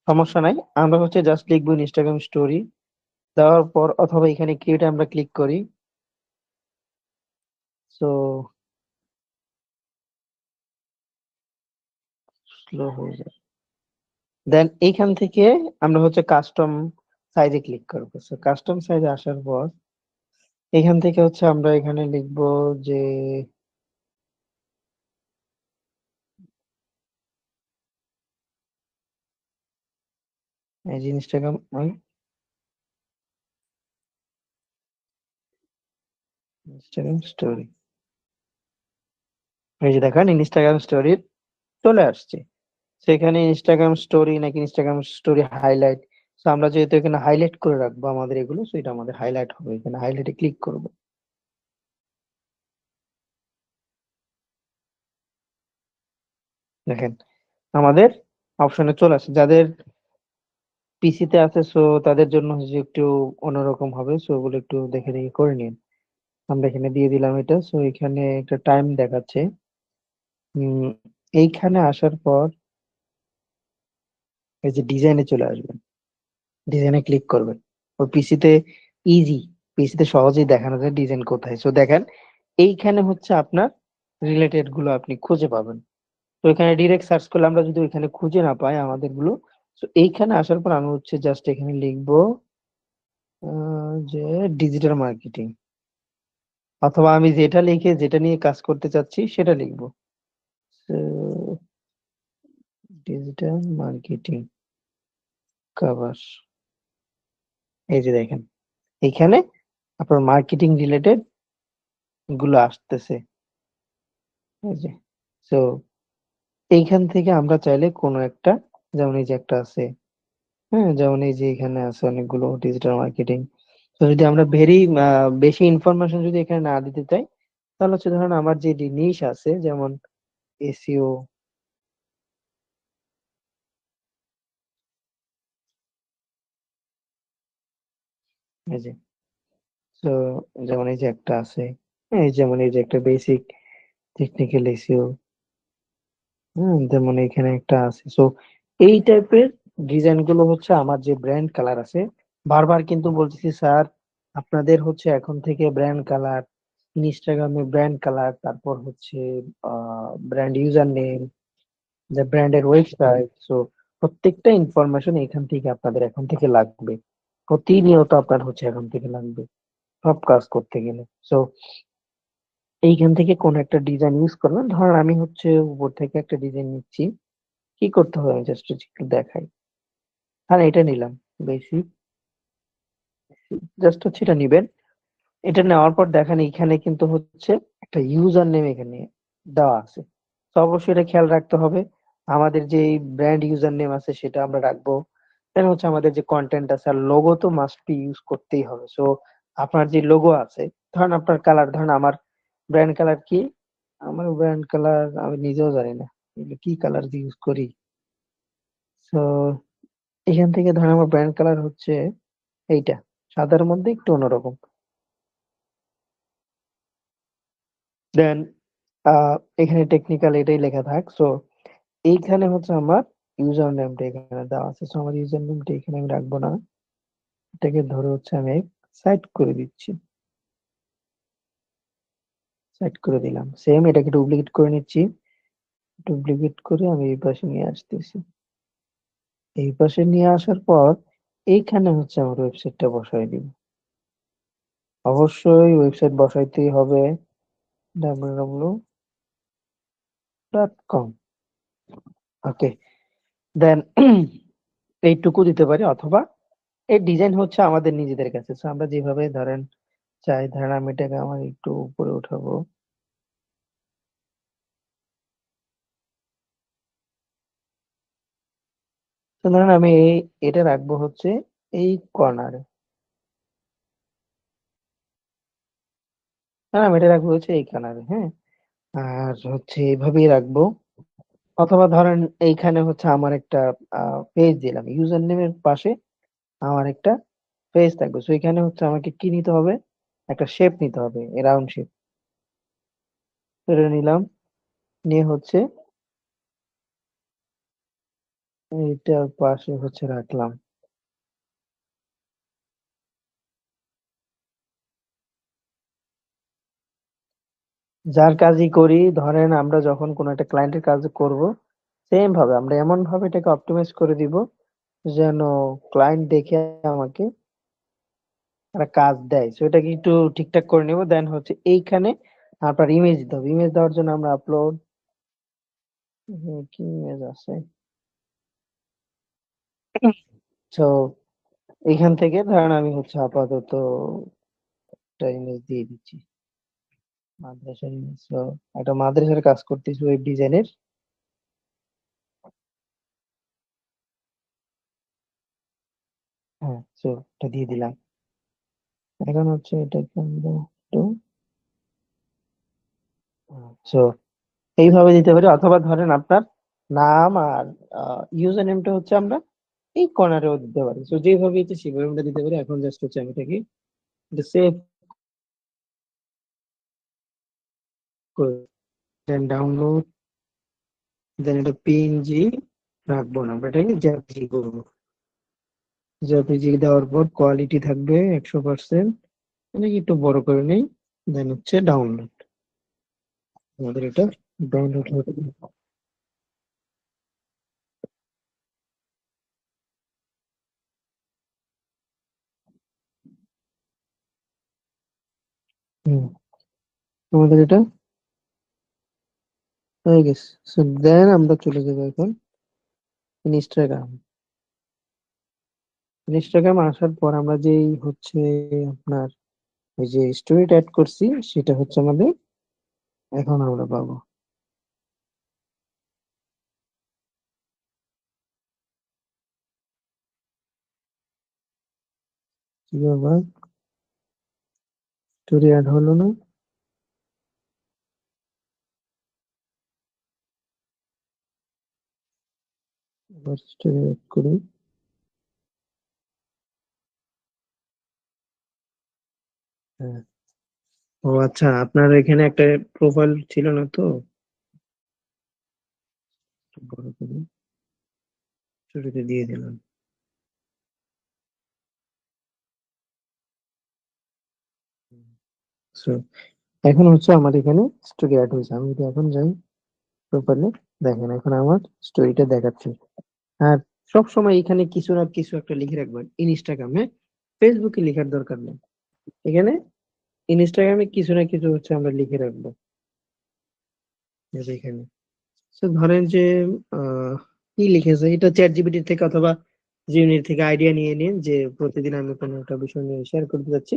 সমস্যা নাই, আমরা হচ্ছে জাস্ট লিখবো ইনস্টাগ্রাম স্টোরি, দেওয়ার পর অথবা এখানে ক্রিয়েট আমরা ক্লিক করি। সো স্লো হয়ে যায়। দেন এইখান থেকে আমরা হচ্ছে কাস্টম সাইজে ক্লিক করবো। সো কাস্টম সাইজে আসার পর এখান থেকে হচ্ছে আমরা এখানে লিখবো যে এই যে ইনস্টাগ্রাম ইনস্টাগ্রাম স্টোরি, এই যে দেখেন ইনস্টাগ্রাম স্টোরি চলে আসছে। সেখানে ইনস্টাগ্রাম স্টোরি নাকি ইনস্টাগ্রাম স্টোরি হাইলাইট, তো আমরা যেহেতু এখানে হাইলাইট করে রাখবো আমাদের এগুলো, তো এটা আমাদের হাইলাইট হবে, এখানে হাইলাইটে ক্লিক করব। দেখেন আমাদের অপশনে চলে আসে, যাদের পিসি তে আছে সো তাদের জন্য হচ্ছে একটু অন্যরকম হবে, সো ওগুলো একটু দেখে দেখে করে নিন। আমরা এখানে দিয়ে দিলাম এটা, সো এখানে একটা টাইম দেখাচ্ছে। উম এইখানে আসার পর এই যে ডিজাইনে চলে আসবেন, ডিজাইনে ক্লিক করবেন। ওই পিসিতে ইজি, পিসিতে সহজেই দেখানো যায় ডিজাইন কোথায়। সো দেখেন এইখানে হচ্ছে আপনার রিলেটেড গুলো আপনি খুঁজে পাবেন। তো এখানে ডিরেক্ট সার্চ করলে আমরা যদি ওইখানে খুঁজে না পাই আমাদের গুলো, তো এইখানে আসার পর আমি হচ্ছে জাস্ট এখানে লিখবো যে ডিজিটাল মার্কেটিং, অথবা আমি যেটা লিখে যেটা নিয়ে কাজ করতে চাচ্ছি সেটা লিখবো। ডিজিটাল মার্কেটিং কভার, এই যে দেখেন এইখানে আপনার মার্কেটিং রিলেটেড গুলো আসতেছে, এই যে। তো এইখান থেকে আমরা চাইলে কোনো একটা, যেমন এই যে একটা আছে, হ্যাঁ যেমন এই যে এখানে আছে অনেকগুলো ডিজিটাল মার্কেটিং। তো যদি আমরা বেশি ইনফরমেশন যদি এখানে না দিতে চাই, তাহলে হচ্ছে ধরুন আমার যে নিশ আছে যেমন এসইও, এই যে তো যেমন এই যে একটা আছে, যেমন এই যে একটা বেসিক টেকনিক্যাল এসইও, যেমন এখানে একটা আছে। সো এই টাইপের ডিজাইন গুলো হচ্ছে আমার যে ব্র্যান্ড কালার আছে, বারবার কিন্তু বলতেছি স্যার আপনাদের হচ্ছে এখন থেকে ব্র্যান্ড কালার, ইনস্টাগ্রামে ব্র্যান্ড কালার, তারপর হচ্ছে ব্র্যান্ড ইউজার নেম, যে ব্র্যান্ডের ওয়েবসাইট, সো প্রত্যেকটা ইনফরমেশন এখান থেকে আপনাদের এখন থেকে লাগবে, প্রতিনিয়ত আপনার হচ্ছে এখন থেকে লাগবে সব কাজ করতে গেলে। সো এইখান থেকে কোন একটা ডিজাইন ইউজ করবেন। ধরেন আমি হচ্ছে উপর থেকে একটা ডিজাইন নিচ্ছি, কি করতে হবে আমি জাস্ট একটু দেখাই। হ্যাঁ, এটা নিলাম বেসিক, জাস্ট হচ্ছে এটা নিবেন। এটা নেওয়ার পর দেখেন এখানে কিন্তু হচ্ছে একটা ইউজার নেম এখানে দেওয়া আছে। তো অবশ্যই এটা খেয়াল রাখতে হবে, আমাদের যে ব্র্যান্ড ইউজার নেম আছে সেটা আমরা রাখবো। দেন হচ্ছে আমাদের যে কন্টেন্ট আছে, আর লোগো তো মাস্ট বি ইউজ করতেই হবে। সো আপনার যে লোগো আছে, ধরেন আপনার কালার, ধরেন আমার ব্র্যান্ড কালার কি, আমার ব্র্যান্ড কালার আমি নিজেও জানি না এগুলো কি কালার ইউজ করি। তো এখান থেকে ধরেন আমার ব্র্যান্ড কালার হচ্ছে এইটা, সাদার মধ্যে একটু অন্যরকম। দেন এখানে টেকনিক্যাল এটাই লেখা থাক। সো এইখানে হচ্ছে আমার ইউজার নেমটা এখানে দেওয়া আছে। সো আমার ইউজার নেমটা এখানে আমি রাখবো না, এটাকে ধরে হচ্ছে আমি সাইড করে দিচ্ছি, সাইড করে দিলাম। সেম এটাকে ডুপ্লিকেট করে নিচ্ছি, ডুপ্লিকেট করে আমি এই পাশে নিয়ে আসতেছি। এই পাশে নিয়ে আসার পর এইখানে হচ্ছে আমার ওয়েবসাইটটা বসাই দিব। অবশ্যই ওয়েবসাইট বসাইতেই হবে www.com। ওকে, দেন এইটুকু দিতে পারি, অথবা এই ডিজাইন হচ্ছে আমাদের নিজেদের কাছে। So আমরা যেভাবে ধরেন চাই, ধরেন আমি এটাকে আমার একটু উপরে উঠাবো, তো ধরেন আমি এটা রাখবো হচ্ছে এই কর্নারে, হ্যাঁ আমি এটা রাখবো হচ্ছে এই কর্নারে, হ্যাঁ। আর হচ্ছে এইভাবেই রাখবো। অথবা ধরেন এইখানে হচ্ছে আমার একটা পেজ দিলাম, ইউজার নেমের পাশে আমার একটা পেজ থাকবে। সো এখানে হচ্ছে আমাকে কি নিতে হবে, একটা শেপ নিতে হবে, রাউন্ড শেপ। এটা নিলাম, নিয়ে হচ্ছে এইটার পাশে হচ্ছে রাখলাম। যার কাজই করি, ধরেন আমরা যখন কোনো একটা ক্লায়েন্টের কাজ করব, সেম ভাবে আমরা এমন ভাবে এটাকে অপটিমাইজ করে দিব যেন ক্লায়েন্ট দেখে আমাকে একটা কাজ দেয়। সো এটাকে একটু ঠিকঠাক করে নেব। দেন হচ্ছে এইখানে আপনার ইমেজ দিতে হবে। ইমেজ দেওয়ার জন্য আমরা আপলোড, কি ইমেজ আছে, তো এখান থেকে ধরেন আমি হচ্ছে আপাতত একটা ইমেজ দিয়ে দিচ্ছি, মাদ্রাসার ইমেজ। তো একটা মাদ্রাসার কাজ করতেছি ওয়েব ডিজাইনের, হ্যাঁ। তো এটা দিয়ে দিলাম। এখন হচ্ছে এটাকে আমরা একটু, তো এইভাবে দিতে পারি। অথবা ধরেন আপনার নাম আর ইউজার নেমটা হচ্ছে আমরা এই কর্নারেও দিতে পারি। তো যেভাবে ইচ্ছে সেভাবে আমরা দিতে পারি। এখন জাস্ট হচ্ছে আমি এটাকে সেভ করে দেন ডাউনলোড, দেন এটা পিএনজি রাখবো না, আমরা এটাকে জেপিজি করবো। জেপিজি দেওয়ার পর কোয়ালিটি থাকবে 100%, এটাকে একটু বড় করে নেই। দেন হচ্ছে ডাউনলোড, আমাদের এটা ডাউনলোড হতে হবে। হুম, আমাদের এটা হয়ে গেছে। সো দেন আমরা চলে যাবো এখন ইনস্টাগ্রাম। ইনস্টাগ্রাম আসার পর আমরা যেই হচ্ছে আপনার ওই যে স্টোরিটা অ্যাড করছি, সেটা হচ্ছে আমাদের এখন আমরা পাবো। কি ব্যাপার, স্টোরি অ্যাড হলো না, আবার স্টোরি অ্যাড করি। হ্যাঁ। ও আচ্ছা, আপনার এখানে একটা প্রোফাইল ছিল না তো? একটু বড় করে শুরুতে দিয়ে দিলাম। So, এখন হচ্ছে আমার এখানে স্টোরি অ্যাড হয়েছে। আমি যদি এখন যাই প্রোফাইলে, দেখেন এখন আমার স্টোরিটা দেখাচ্ছে। আর সব সময় এখানে কিছু না কিছু একটা লিখে রাখবেন। ইনস্টাগ্রামে, ফেসবুকে লেখার দরকার নেই। এখানে ইনস্টাগ্রামে কিছু না কিছু হচ্ছে আমরা লিখে রাখবো। এই যে এখানে তো ধরেন যে কি লিখেছে এটা চ্যাট জিপিটি থেকে অথবা জিমিনি থেকে আইডিয়া নিয়ে নিন যে প্রতিদিন আমি কোনো একটা বিষয় নিয়ে শেয়ার করতে যাচ্ছি,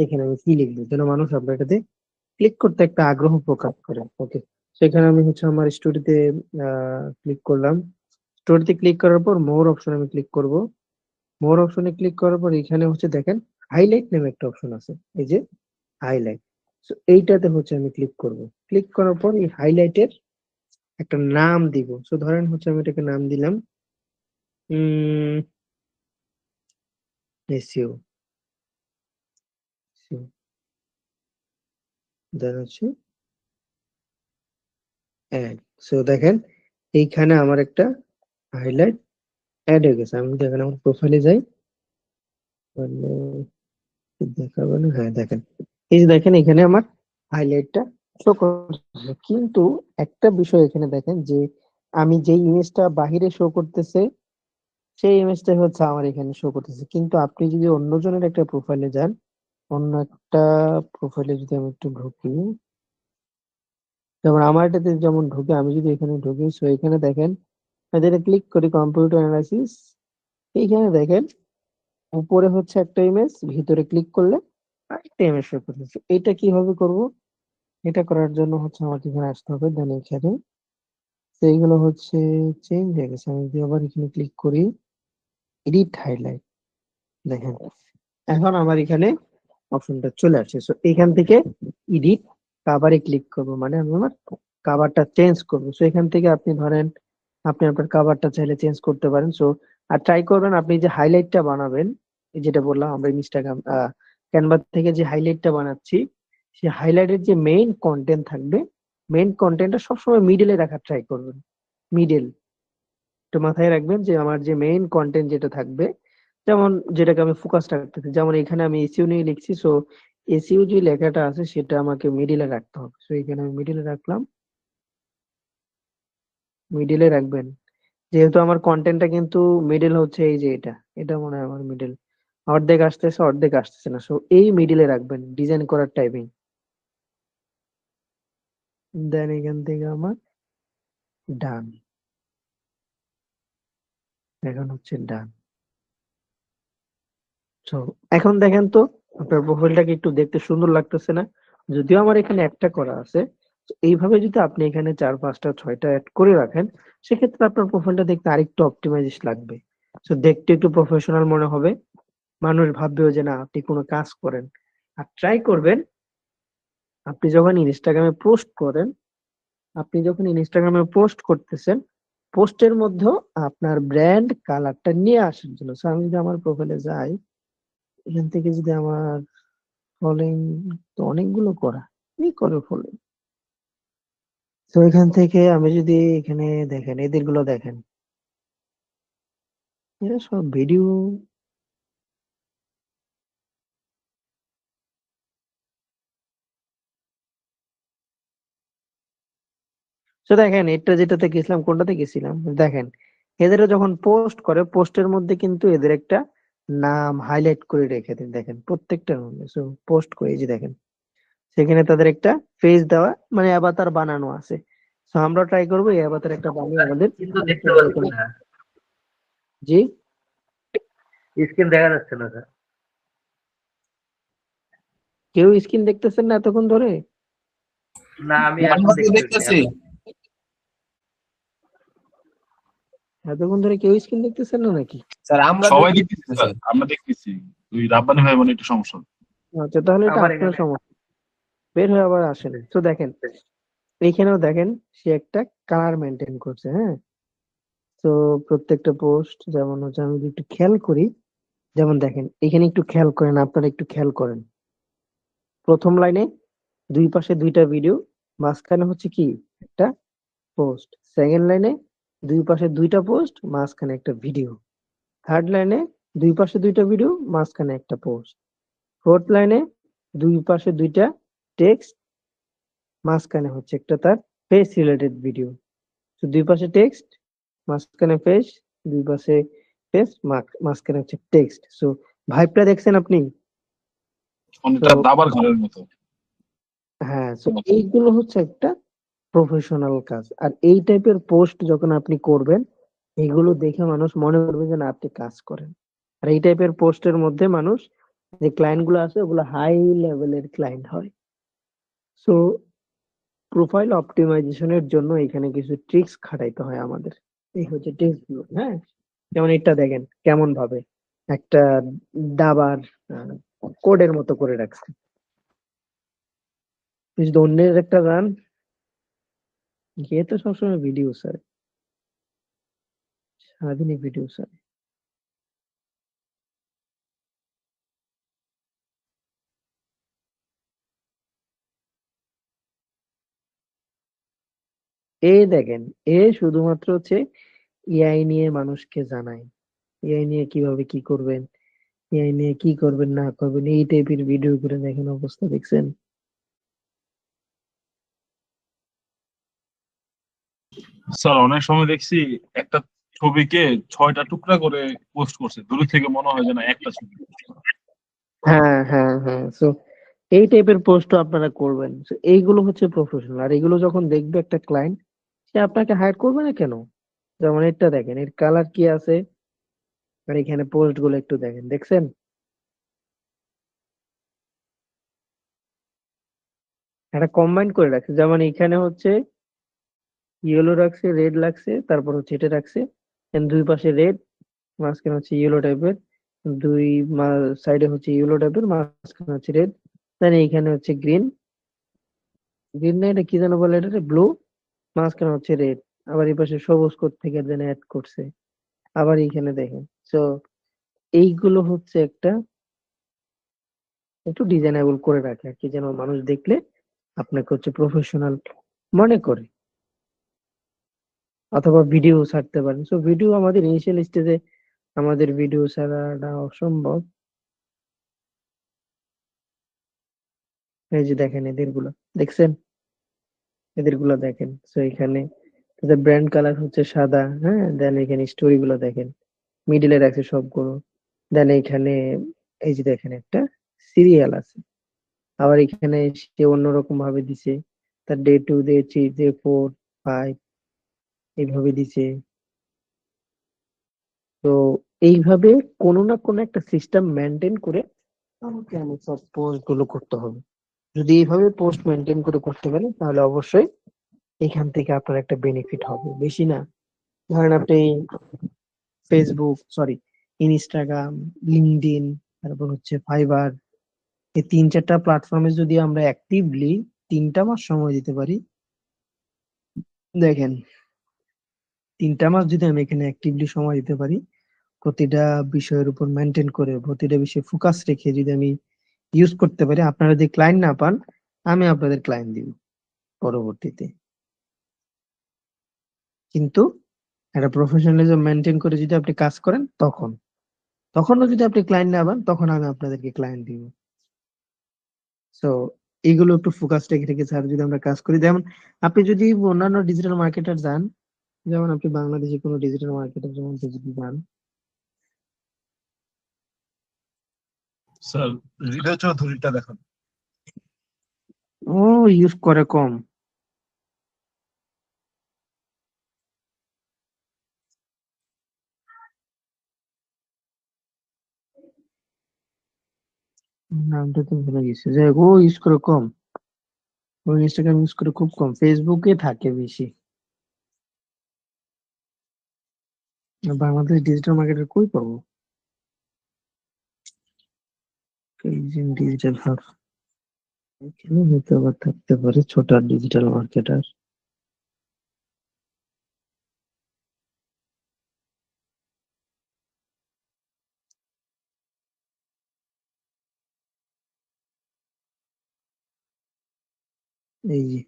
এখানে আমি কি লিখবো যেন মানুষ আপনার এটাতে ক্লিক করতে একটা আগ্রহ প্রকাশ করে। ওকে, সেখানে আমি হচ্ছে আমার স্টোরিতে ক্লিক করলাম। স্টোরিতে ক্লিক করার পর মোর অপশন আমি ক্লিক করব। মোর অপশনে ক্লিক করার পর এখানে হচ্ছে দেখেন হাইলাইট নামে একটা অপশন আছে, এই যে হাইলাইট। তো এইটাতে হচ্ছে আমি ক্লিক করব। ক্লিক করার পর এই হাইলাইটের একটা নাম দিব। সো ধরেন হচ্ছে আমি এটাকে নাম দিলাম এসইও, দেন হচ্ছে অ্যাড। সো দেখেন এইখানে আমার একটা হাইলাইট অ্যাড হয়ে গেছে। আমি যদি এখানে আমার প্রোফাইলে যাই তাহলে দেখাবো না, হ্যাঁ দেখেন, এই যে দেখেন এখানে আমার হাইলাইটটা শো করতেছে। কিন্তু একটা বিষয় এখানে দেখেন যে আমি যে ইমেজটা বাহিরে শো করতেছে সেই ইমেজটা হচ্ছে আমার এখানে শো করতেছে। কিন্তু আপনি যদি অন্যজনের একটা প্রোফাইলে যান, অন্য একটা প্রোফাইলে যদি আমি একটু ঢুকি, যেমন আমার এটাতে যেমন ঢুকে, আমি যদি এখানে ঢুকি, সো এখানে দেখেন যেটা ক্লিক করি কম্পিউটার অ্যানালাইসিস, এইখানে দেখেন উপরে হচ্ছে একটা ইমেজ, ভিতরে ক্লিক করলে আরেকটা ইমেজ শো করতেছে। এটা কিভাবে করব? এটা করার জন্য হচ্ছে আমাকে এখানে আসতে হবে, দেন এখানে তো এইগুলো হচ্ছে চেঞ্জ হয়ে গেছে। আমি যদি আবার এখানে ক্লিক করি এডিট হাইলাইট, দেখেন এখন আমার এখানে অপশনটা চলে আসছে। সো এখান থেকে এডিট কাভারে ক্লিক করব, মানে আমি আমার কাভারটা চেঞ্জ করব। সো এখান থেকে আপনি ধরেন আপনি আপনার কাভারটা চাইলে চেঞ্জ করতে পারেন। সো আর ট্রাই করবেন আপনি যে হাইলাইটটা বানাবেন, এই যেটা বললাম আমরা ইনস্টাগ্রাম ক্যানভা থেকে যে হাইলাইটটা বানাচ্ছি, সেই হাইলাইটের যে মেইন কন্টেন্ট থাকবে, মেইন কন্টেন্টটা সবসময় মিডলে রাখার ট্রাই করবেন। মিডল একটু মাথায় রাখবেন যে আমার যে মেইন কন্টেন্ট যেটা থাকবে, যেমন যেটাকে আমি ফোকাস রাখতেছি, যেমন এখানে আমি এসইও নিয়ে লিখছি, সো এসইও যে লেখাটা আছে সেটা আমাকে মিডিলে রাখতে হবে। সো এখানে আমি মিডিলে রাখলাম, মিডিলে রাখবেন। যেহেতু আমার কন্টেন্টটা কিন্তু মিডল হচ্ছে এই যে এটা, এটা মনে হয় আমার মিডল, অর্ধেক আসতেছে অর্ধেক আসতেছে না, সো এই মিডিলে রাখবেন ডিজাইন করার টাইমিং। দেন এখান থেকে আমার ডান, এখন হচ্ছে ডান। তো এখন দেখেন তো আপনার প্রোফাইলটাকে একটু দেখতে সুন্দর লাগতেছে না? যদিও আমার এখানে একটা করা আছে, তো এইভাবে যদি আপনি এখানে 4 5টা 6টা অ্যাড করে রাখেন, সেক্ষেত্রে আপনার প্রোফাইলটা দেখতে আরেকটু অপটিমাইজ লাগবে। তো দেখতে একটু প্রফেশনাল মনে হবে, মানুষ ভাববেও যে না আপনি কোনো কাজ করেন। আর ট্রাই করবেন আপনি যখন ইনস্টাগ্রামে পোস্ট করেন, আপনি যখন ইনস্টাগ্রামে পোস্ট করতেছেন, পোস্টের মধ্যেও আপনার ব্র্যান্ড কালারটা নিয়ে আসার জন্য। So, আমি যদি আমার প্রোফাইলে যাই, এখান থেকে যদি আমার ফলোইং তো অনেকগুলো করা, কি করে ফলোইং, তো এখান থেকে আমি যদি এখানে দেখেন এদের গুলো দেখেন, এরা সব ভিডিও। তো দেখেন এটা যেটাতে গেছিলাম, কোনটাতে গেছিলাম দেখেন, এদেরও যখন পোস্ট করে পোস্টের মধ্যে কিন্তু এদের একটা নাম হাইলাইট করে রেখে দেন, দেখেন প্রত্যেকটার মধ্যে। সো পোস্ট করে এই যে দেখেন সেখানে তাদের একটা ফেস দেওয়া, মানে অ্যাভাতার বানানো আছে। তো আমরা ট্রাই করবো এই অ্যাভাতার একটা বানিয়ে আমাদের কিন্তু দেখতে Instagram পাচ্ছি account- না, জি স্ক্রিন দেখা যাচ্ছে না স্যার। কেউ স্ক্রিন দেখতেছেন না এতক্ষণ ধরে? না, আমি এখন আমরা তো দেখতেছি। দেখতেছি। এতক্ষণ ধরে কেউ স্ক্রিন দেখতেছেন না নাকি? স্যার আমরা সবাই দেখতেছি দেখতেছি স্যার। স্যার, আমরা দেখতেছি। ওই রাব্বানি ভাই মানে একটু সমস্যা। আচ্ছা তাহলে এটা আমার আপনার এখানে সমস্যা, বের হয়ে আবার আসেন। তো দেখেন এইখানেও দেখেন সে একটা কালার মেনটেন করছে, হ্যাঁ। তো প্রত্যেকটা পোস্ট যেমন হচ্ছে আমি যদি একটু খেয়াল করি, যেমন দেখেন এখানে একটু খেয়াল করেন, আপনারা একটু খেয়াল করেন, প্রথম লাইনে দুই পাশে দুইটা ভিডিও, মাঝখানে হচ্ছে কি একটা পোস্ট। সেকেন্ড লাইনে দুই পাশে দুইটা পোস্ট, মাঝখানে একটা ভিডিও। থার্ড লাইনে দুই পাশে দুইটা ভিডিও, মাঝখানে একটা পোস্ট। ফোর্থ লাইনে দুই পাশে দুইটা টেক্সট, মাঝখানে হচ্ছে একটা তার ফেস রিলেটেড ভিডিও। তো দুই পাশে টেক্সট, মাঝখানে ফেস, দুই পাশে ফেস, মাঝখানে হচ্ছে টেক্সট। সো ভাইবটা দেখছেন আপনি? অনেকটা তো দাবার ঘরের মতো। হ্যাঁ, সো এইগুলো হচ্ছে একটা প্রফেশনাল কাজ। আর এই টাইপের পোস্ট যখন আপনি করবেন, এগুলো দেখে মানুষ মনে করবে যে না আপনি কাজ করেন। আর এই টাইপের পোস্টের মধ্যে মানুষ, যে ক্লায়েন্ট গুলো আছে ওগুলো হাই লেভেলের ক্লায়েন্ট হয়। সো প্রোফাইল অপটিমাইজেশনের জন্য এখানে কিছু ট্রিক্স খাটাইতে হয় আমাদের। এই হচ্ছে ট্রিক্স গুলো, হ্যাঁ। যেমন এটা দেখেন কেমন ভাবে একটা দাবার কোডের মতো করে রাখছে। যদি অন্যের একটা গান গিয়ে তো সবসময় ভিডিও স্যার, সারাদিনই ভিডিও স্যার। দেখেন, শুধুমাত্র হচ্ছে এআই নিয়ে মানুষকে জানায়, এআই নিয়ে কিভাবে কি করবেন, এআই নিয়ে কি করবেন না করবেন, এই টাইপের ভিডিও করে দেখেন অবস্থা দেখছেন। স্যার অনেক সময় দেখছি একটা ছবিকে 6টা টুকরা করে পোস্ট করছে, দূর থেকে মনে হয় যেন একটা ছবি। হ্যাঁ হ্যাঁ হ্যাঁ, সো এই টাইপের পোস্ট আপনারা করবেন। So, এইগুলো হচ্ছে প্রফেশনাল। আর এগুলো যখন দেখবে একটা ক্লায়েন্ট, সে আপনাকে হায়ার করবে না কেন? যেমন এটা দেখেন, এর কালার কি আছে, আর এখানে পোস্ট গুলো একটু দেখেন, দেখছেন? এটা কম্বাইন করে রাখছে। যেমন এখানে হচ্ছে ইয়েলো রাখছে, রেড রাখছে, তারপর হচ্ছে এটা রাখছে, and দুই পাশে রেড, মাঝখানে হচ্ছে ইয়েলো টাইপের, দুই সাইডে হচ্ছে ইয়েলো টাইপের, মাঝখানে হচ্ছে রেড, দেন এইখানে হচ্ছে গ্রিন, গ্রিন না এটা কি যেন বলে, এটা ব্লু, মাঝখানে হচ্ছে রেড, আবার এই পাশে সবুজ কোড থেকে যেন অ্যাড করছে, আবার এইখানে দেখেন। তো এইগুলো হচ্ছে একটা একটু ডিজাইনেবল করে রাখে আর কি, যেন মানুষ দেখলে আপনাকে হচ্ছে প্রফেশনাল মনে করে। অথবা ভিডিও ছাড়তে পারেন। সো ভিডিও আমাদের ইনিশিয়াল স্টেজে আমাদের ভিডিও ছাড়াটা অসম্ভব। এই যে দেখেন এদের গুলা, দেখছেন? এদের গুলা দেখেন। সো এখানে ব্র্যান্ড কালার হচ্ছে সাদা, হ্যাঁ। দেন এখানে স্টোরি গুলো দেখেন, মিডিলে রাখছে সবগুলো। দেন এখানে এই যে দেখেন একটা সিরিয়াল আছে, আবার এখানে সে অন্যরকম ভাবে দিছে, তার ডে 2, ডে 3, ডে 4, 5 এইভাবে দিছে। তো এইভাবে কোনো না কোনো একটা সিস্টেম মেনটেন করে আমাকে আমার সব পোস্ট গুলো করতে হবে। যদি এইভাবে পোস্ট মেনটেন করে করতে পারেন, তাহলে অবশ্যই এখান থেকে আপনার একটা বেনিফিট হবে, বেশি না। ধরেন আপনি ইনস্টাগ্রাম, লিঙ্কডইন, তারপর হচ্ছে ফাইবার, এই 3-4টা প্ল্যাটফর্মে যদি আমরা অ্যাক্টিভলি 3টা মাস সময় দিতে পারি, দেখেন 3টা মাস যদি আমি এখানে অ্যাক্টিভলি সময় দিতে পারি, প্রতিটা বিষয়ের উপর মেনটেন করে, প্রতিটা বিষয়ে ফোকাস রেখে যদি আমি ইউজ করতে পারি, আপনারা যদি ক্লায়েন্ট না পান, আমি আপনাদের ক্লায়েন্ট দিব পরবর্তীতে। কিন্তু একটা প্রফেশনালিজম মেনটেন করে যদি আপনি কাজ করেন, তখনও যদি আপনি ক্লায়েন্ট না পান, তখন আমি আপনাদেরকে ক্লায়েন্ট দিব। সো এইগুলো একটু ফোকাস রেখে রেখে স্যার যদি আমরা কাজ করি, যেমন আপনি যদি অন্যান্য ডিজিটাল মার্কেটার যান, যেমন আপনি বাংলাদেশে কোনো ডিজিটাল মার্কেটার যেমন যদি যান, স্যার হৃদয় চৌধুরীটা দেখুন। ও ইউজ করে কম। নামটা তো ভুলে গেছি, যাই হোক, ও ইউজ করে কম। ও ইনস্টাগ্রাম ইউজ করে খুব কম, ফেসবুকে থাকে বেশি। আর বাংলাদেশ ডিজিটাল মার্কেটার কই পাবো? ডিজিটাল হাব, এখানে হয়তো আবার থাকতে পারে ছোট ডিজিটাল মার্কেটার। এই যে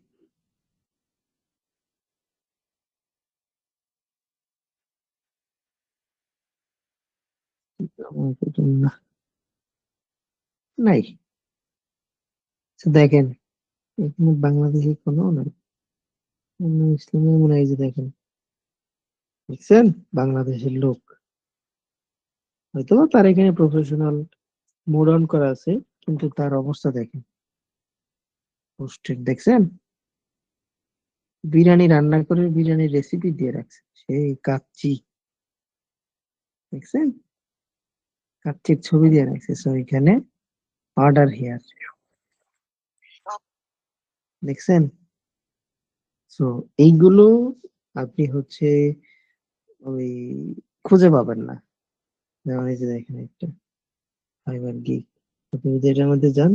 না, নাই। তো দেখেন এখানে বাংলাদেশি কোনো নাই, ইসলামের মনে হয়, এই যে দেখেন, দেখছেন, বাংলাদেশের লোক, হয়তো বা তার এখানে প্রফেশনাল মোড অন করা আছে, কিন্তু তার অবস্থা দেখেন, পোস্টেড দেখছেন, বিরিয়ানি রান্না করে বিরিয়ানির রেসিপি দিয়ে রাখছে, সেই কাচ্চি, দেখছেন, কাচ্চির ছবি দিয়ে রাখছে, সো এখানে অর্ডার হিয়ার, দেখছেন। সো এইগুলো আপনি হচ্ছে ওই খুঁজে পাবেন না, যেমন এই যে দেখেন একটা ফাইবার গিগ, আপনি যদি এটার মধ্যে যান,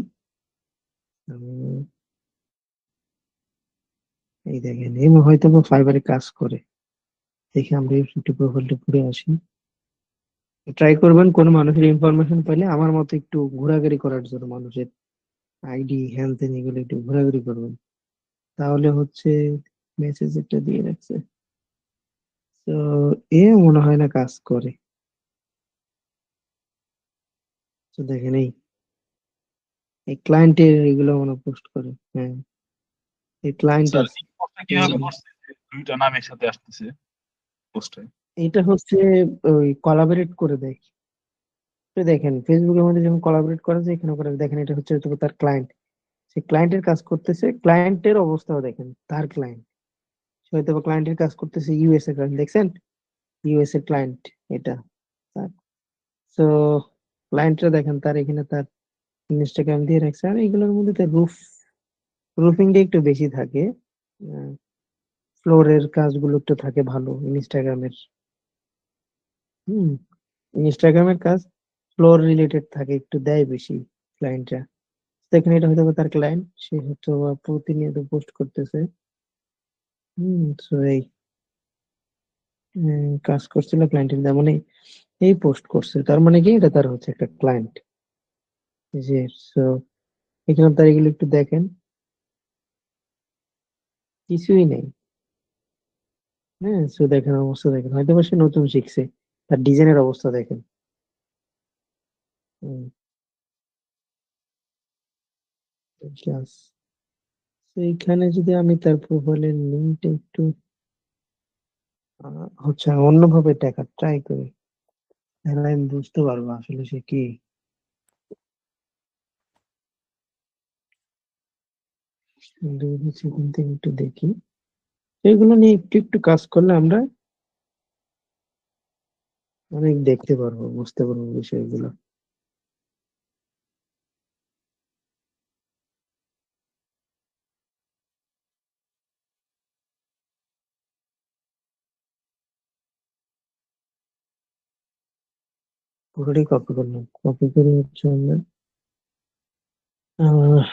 উম, এই দেখেন এই হয়তো বা ফাইবারে কাজ করে, দেখে আমরা একটু প্রোফাইলটা ঘুরে আসি, ট্রাই করবেন কোন মানুষের ইনফরমেশন পেলে আমার মতো একটু ঘোরাঘুরি করার জন্য, মানুষের আইডি হ্যান ত্যান এগুলো একটু ঘোরাঘুরি করবেন, তাহলে হচ্ছে মেসেজ একটা দিয়ে রাখছে, তো এ মনে হয় না কাজ করে। তো দেখেন এই ক্লায়েন্টের এগুলো মনে পোস্ট করে, হ্যাঁ এই ক্লায়েন্ট স্যার আছে। এই পোস্টটা কিভাবে করছে যে দুইটা নাম একসাথে আসতেছে পোস্টে? এটা হচ্ছে ওই কোলাবরেট করে দেয়, তো দেখেন ফেসবুকের মধ্যে যখন কোলাবরেট করা যায়, এখানে করে দেখেন, এটা হচ্ছে হয়তো তার ক্লায়েন্ট, সে ক্লায়েন্টের কাজ করতেছে, ক্লায়েন্টের অবস্থাও দেখেন, তার ক্লায়েন্ট, হয়তো বা ক্লায়েন্টের কাজ করতেছে ইউএস এ, ক্লায়েন্ট দেখছেন, ইউএস এর ক্লায়েন্ট এটা তার, তো ক্লায়েন্টরা দেখেন তার এখানে তার ইনস্টাগ্রাম দিয়ে রাখছে, আর এগুলোর মধ্যে তার রুফিংটা একটু বেশি থাকে, ফ্লোরের কাজগুলো একটু থাকে ভালো ইনস্টাগ্রামের, হুম, ইনস্টাগ্রামের কাজ ফ্লোর রিলেটেড থাকে, একটু দেয় বেশি ক্লায়েন্টরা, দেখেন এটা হয়তো বা তার ক্লায়েন্ট, সে হয়তো বা প্রতিনিয়ত পোস্ট করতেছে, তো এই কাজ করছিল ক্লায়েন্টের, মানে এই পোস্ট করছে, তার মানে কি এটা তার হচ্ছে একটা ক্লায়েন্ট, যে so এখানে তার এগুলো একটু দেখেন, কিছুই নেই, হ্যাঁ, সো দেখেন অবস্থা দেখেন, হয়তো বা সে নতুন শিখছে, তার ডিজাইনের অবস্থা দেখেন, ক্লাস, এইখানে যদি আমি তার প্রোফাইলের লিঙ্কটা একটু হচ্ছে অন্যভাবে দেখার ট্রাই করি, তাহলে আমি বুঝতে পারবো আসলে সে কি, সেখান থেকে একটু দেখি, এগুলো নিয়ে একটু একটু কাজ করলে আমরা অনেক দেখতে পারবো, বুঝতে পারবো বিষয়গুলো। পুরোটাই কপি করলাম, কপি করে হচ্ছে আমরা আহ,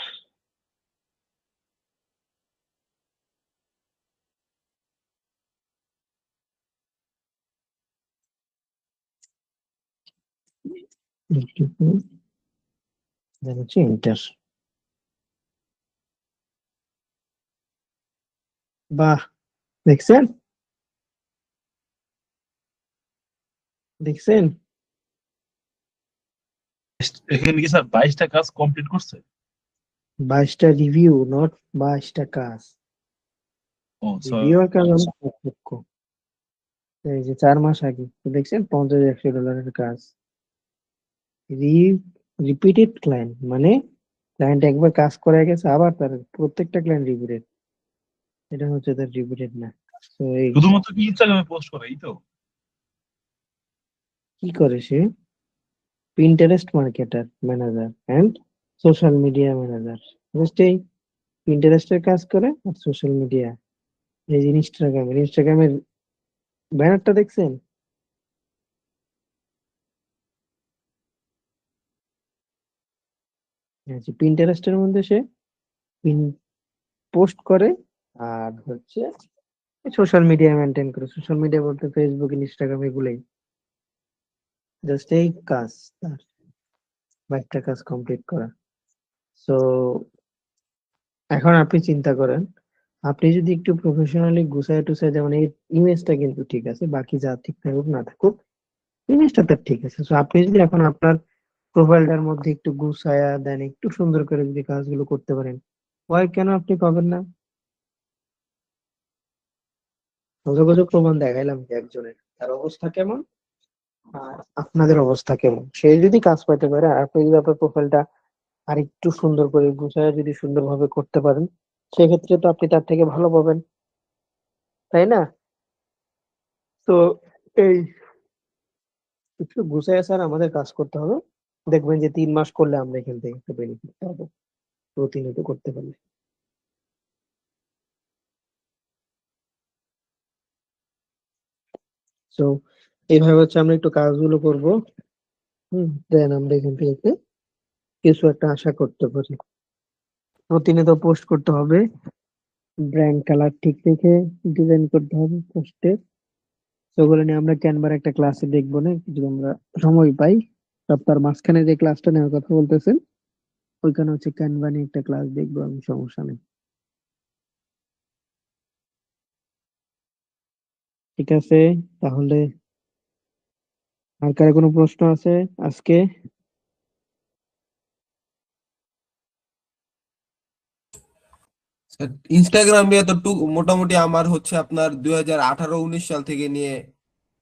এইটুকু, then হচ্ছে এন্টার, বাহ, দেখছেন, দেখছেন, এখানে কি স্যার 22টা কাজ কমপ্লিট করছে? 22টা রিভিউ, নট 22টা কাজ, ও স্যার, রিভিউ আর কাজ অনেক পার্থক্য। এই যে 4 মাস আগে তো দেখছেন $50-100 কাজ, রিপিটেড ক্লায়েন্ট, মানে ক্লায়েন্ট একবার কাজ করে গেছে, আবার তার প্রত্যেকটা ক্লায়েন্ট রিপিটেড, এটা হচ্ছে তার রিপিটেড না। তো এই শুধুমাত্র কি ইনস্টাগ্রামে পোস্ট করে এই তো? কি করে সে, Pinterest marketer manager and social media manager, just এই পিন্টারেস্টের কাজ করে, আর সোশ্যাল মিডিয়া, এই যে ইনস্টাগ্রামের ব্যানারটা দেখছেন, পিন্টারেস্টের মধ্যে সে পোস্ট করে, আর হচ্ছে সোশ্যাল মিডিয়া মেনটেন করে, সোশ্যাল মিডিয়া বলতে ফেসবুক ইনস্টাগ্রাম এগুলোই, জাস্ট এই কাজ তার, 22টা কাজ কমপ্লিট করা। সো এখন আপনি চিন্তা করেন, আপনি যদি একটু প্রফেশনালি গুছায় টুছায়, যেমন এই ইমেজটা কিন্তু ঠিক আছে, বাকি যা ঠিক থাকুক না থাকুক ইমেজটা তো ঠিক আছে। তো আপনি যদি এখন আপনার প্রোফাইলটার মধ্যে একটু গুছায়া দেন, একটু সুন্দর করে যদি কাজগুলো করতে পারেন, ওয়াই কেন আপনি পাবেন না? যোগাযোগ প্রমাণ দেখাইলাম যে একজনের, তার অবস্থা কেমন আর আপনাদের অবস্থা কেমন। সে যদি কাজ পাইতে পারে আর আপনি যদি আপনার প্রোফাইলটা আর একটু সুন্দর করে গুছায় যদি সুন্দরভাবে করতে পারেন, সেক্ষেত্রে তো আপনি তার থেকে ভালো পাবেন, তাই না? তো এই একটু গুছায় স্যার আমাদের কাজ করতে হবে। দেখবেন যে 3 মাস করলে আমরা এখান থেকে একটু বেনিফিট পাবো প্রতিনিয়ত করতে পারলে। তো এইভাবে হচ্ছে আমরা একটু কাজগুলো করব। দেন আমরা এখান থেকে কিছু একটা আশা করতে পারি। প্রতিনিয়ত পোস্ট করতে হবে, ব্র্যান্ড কালার ঠিক রেখে ডিজাইন করতে হবে পোস্টে। সেগুলো নিয়ে আমরা ক্যানভার একটা ক্লাসে দেখবো না, যদি আমরা সময় পাই। সপ্তাহের মাঝখানে যে ক্লাসটা নেওয়ার কথা বলতেছেন, ওইখানে হচ্ছে ক্যানভা নিয়ে একটা ক্লাস দেখবো আমি, সমস্যা নেই। ঠিক আছে, তাহলে আর কারো কোনো প্রশ্ন আছে আজকে? ইনস্টাগ্রাম নিয়ে তো মোটামুটি আমার হচ্ছে আপনার 2018-19 সাল থেকে নিয়ে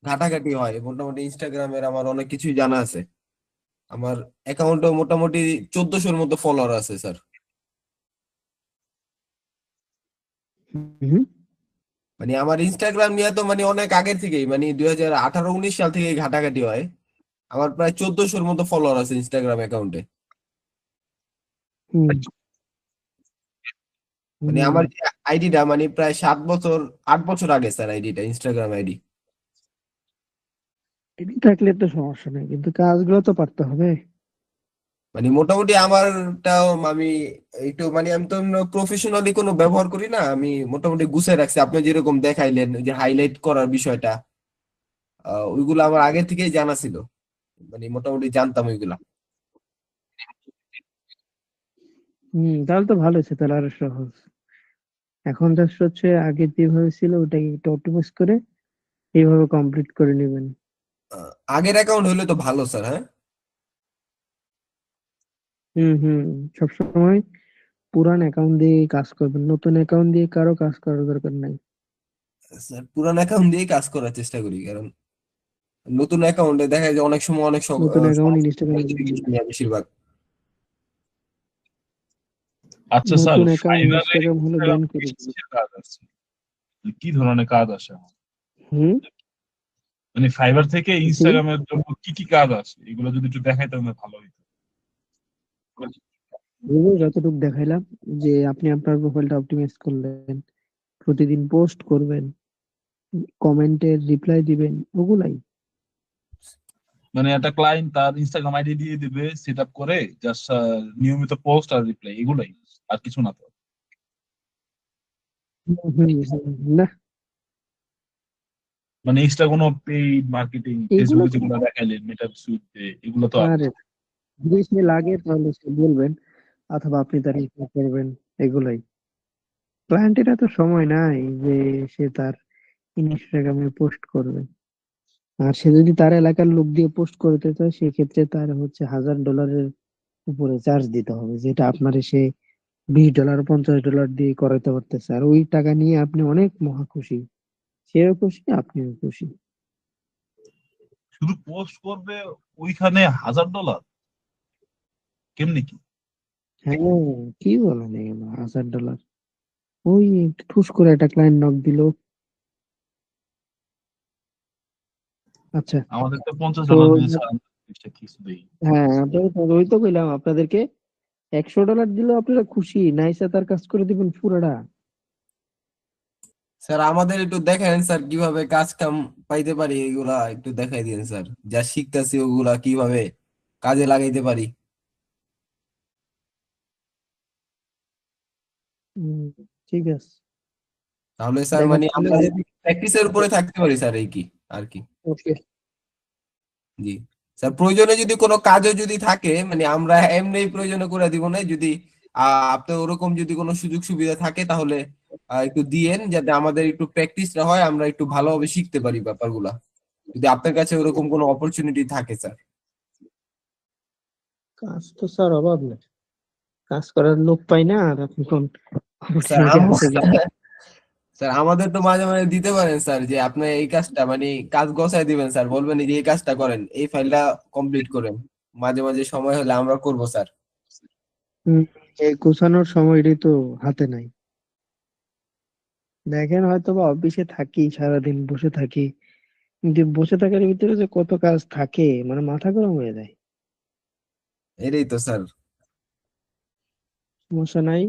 ঘাটাঘাটি হয়। মোটামুটি ইনস্টাগ্রামের আমার অনেক কিছুই জানা আছে। আমার অ্যাকাউন্টে মোটামুটি 1400-র মতো ফলোয়ার আছে স্যার। হুম। মানে আমার ইনস্টাগ্রাম নিয়ে তো মানে অনেক আগের থেকেই, মানে 2018-19 সাল থেকে ঘাটাঘাটি হয়। আমার প্রায় 1400-র মতো ফলোয়ার আছে ইনস্টাগ্রাম অ্যাকাউন্টে। হুম। মানে হুম। আমার যে আইডিটা মানে প্রায় 7 বছর 8 বছর আগে স্যার, আইডিটা ইনস্টাগ্রাম আইডি। এমনি থাকলে তো সমস্যা নেই, কিন্তু কাজগুলো তো পারতে হবে। মানে মোটামুটি আমারটাও আমি একটু মানে আমি তো প্রফেশনালি কোনো ব্যবহার করি না, আমি মোটামুটি গুছিয়ে রাখছি। আপনি যেরকম দেখাইলেন ওই যে হাইলাইট করার বিষয়টা, ওইগুলো আমার আগে থেকেই জানা ছিল। মানে মোটামুটি জানতাম ওইগুলা। তাহলে তো ভালো হচ্ছে, তাহলে আরো সহজ। এখন জাস্ট হচ্ছে আগে যেভাবে ছিল ওটাকে একটু অপটিমাইজ করে এইভাবে কমপ্লিট করে নেবেন। আগের অ্যাকাউন্ট হইলে তো ভালো স্যার। হ্যাঁ হুম। সবসময় পুরান অ্যাকাউন্ট দিয়ে কাজ করবেন, নতুন অ্যাকাউন্ট দিয়ে কারো কাজ করার দরকার নাই। স্যার, পুরান অ্যাকাউন্ট দিয়েই কাজ করার চেষ্টা করি, কারণ নতুন অ্যাকাউন্টে দেখা যায় অনেক সময় অনেক নতুন অ্যাকাউন্ট ইনস্টাগ্রাম, নোটিফিকেশন নিয়ে বেশিরভাগ। আচ্ছা স্যার, নতুন অ্যাকাউন্ট ফাইবারে ইনস্টাগ্রাম হলে ইনস্টাগ্রাম ব্যান থেকে করে দিবে। কিসের কাজ আছে? কি ধরনের কাজ আসে? হুম। মানে ফাইবার থেকে কি? ইনস্টাগ্রামের জন্য কি কি কাজ আছে, এগুলো যদি একটু দেখাই তাহলে ভালো হতো। এগুলো যতটুকু দেখাইলাম, যে আপনি আপনার প্রোফাইলটা অপটিমাইজ করলেন, প্রতিদিন পোস্ট করবেন, কমেন্টের রিপ্লাই দিবেন, ওগুলাই। মানে একটা ক্লায়েন্ট তার ইনস্টাগ্রাম আইডি দিয়ে দিবে, সেট আপ করে জাস্ট নিয়মিত পোস্ট আর রিপ্লাই, এগুলাই, আর কিছু না তো? না, মানে এক্সট্রা কোনো পেইড মার্কেটিং এগুলো ফেসবুকে তো যেগুলো দেখাইলেন, মেটা সুইটে, এগুলো তো আর আর যদি সে লাগে তাহলে সে বলবেন, অথবা আপনি তার রিপ্লাই করবেন, এগুলাই। ক্লায়েন্টের এত সময় নাই যে সে তার ইনস্টাগ্রামে পোস্ট করবে। আর সে যদি তার এলাকার লোক দিয়ে পোস্ট করতে চায়, সেক্ষেত্রে তার হচ্ছে $1000 উপরে চার্জ দিতে হবে, যেটা আপনার সে $20 $50 দিয়ে করাতে পারতেছে। আর ওই টাকা নিয়ে আপনি অনেক মহা খুশি, সেও খুশি আপনিও খুশি। শুধু পোস্ট করবে, ওইখানে $1000? কেমনি কি? হ্যাঁ, কি বলেন এগুলো, $1000? ওই ঠুস করে একটা ক্লায়েন্ট নক দিল। আচ্ছা। আমাদের তো পঞ্চাশ তো ডলার দিয়েছে, কিছু দেই। হ্যাঁ, আপনাদের ওই তো বললাম আপনাদেরকে, $100 দিলেও আপনারা খুশি, নাইসা তার কাজ করে দিবেন পুরোটা। স্যার আমাদের একটু দেখেন স্যার, কিভাবে কাজ কাম পাইতে পারি এগুলা একটু দেখাই দিন স্যার। যা শিখতেছি ওগুলা কিভাবে কাজে লাগাইতে পারি। উম, ঠিক আছে, তাহলে স্যার দেখা মানে তাহলে আমরা হবে। যদি প্র্যাকটিসের উপরে থাকতে পারি স্যার, এই কি আর কি। ওকে। জি স্যার, প্রয়োজনে যদি কোনো কাজও যদি থাকে, মানে আমরা এমনি প্রয়োজনে করে দিব না, যদি আপনার ওরকম যদি কোনো সুযোগ সুবিধা থাকে তাহলে একটু দিয়েন, যাতে আমাদের একটু প্র্যাকটিসটা হয়, আমরা একটু ভালোভাবে শিখতে পারি ব্যাপারগুলা, যদি আপনার কাছে ওরকম কোনো অপরচুনিটি থাকে স্যার। কাজ তো স্যার অভাব নেই, কাজ করার লোক পাই না, আর আপনি কোন স্যার opportunity আছে কি? স্যার আমাদের তো মাঝে মাঝে দিতে পারেন স্যার, যে আপনি এই কাজটা মানে কাজ গোছায় দিবেন স্যার, বলবেন যে এই কাজটা করেন, এই ফাইলটা কমপ্লিট করেন, মাঝে মাঝে সময় হলে আমরা করব স্যার। হুম, এই গোছানোর সময়টাই তো হাতে নাই। দেখেন হয়তো বা অফিসে থাকি, সারাদিন বসে থাকি, কিন্তু বসে থাকার ভিতরে যে কত কাজ থাকে, মানে মাথা গরম হয়ে যায়। এটাই তো স্যার। সমস্যা নাই,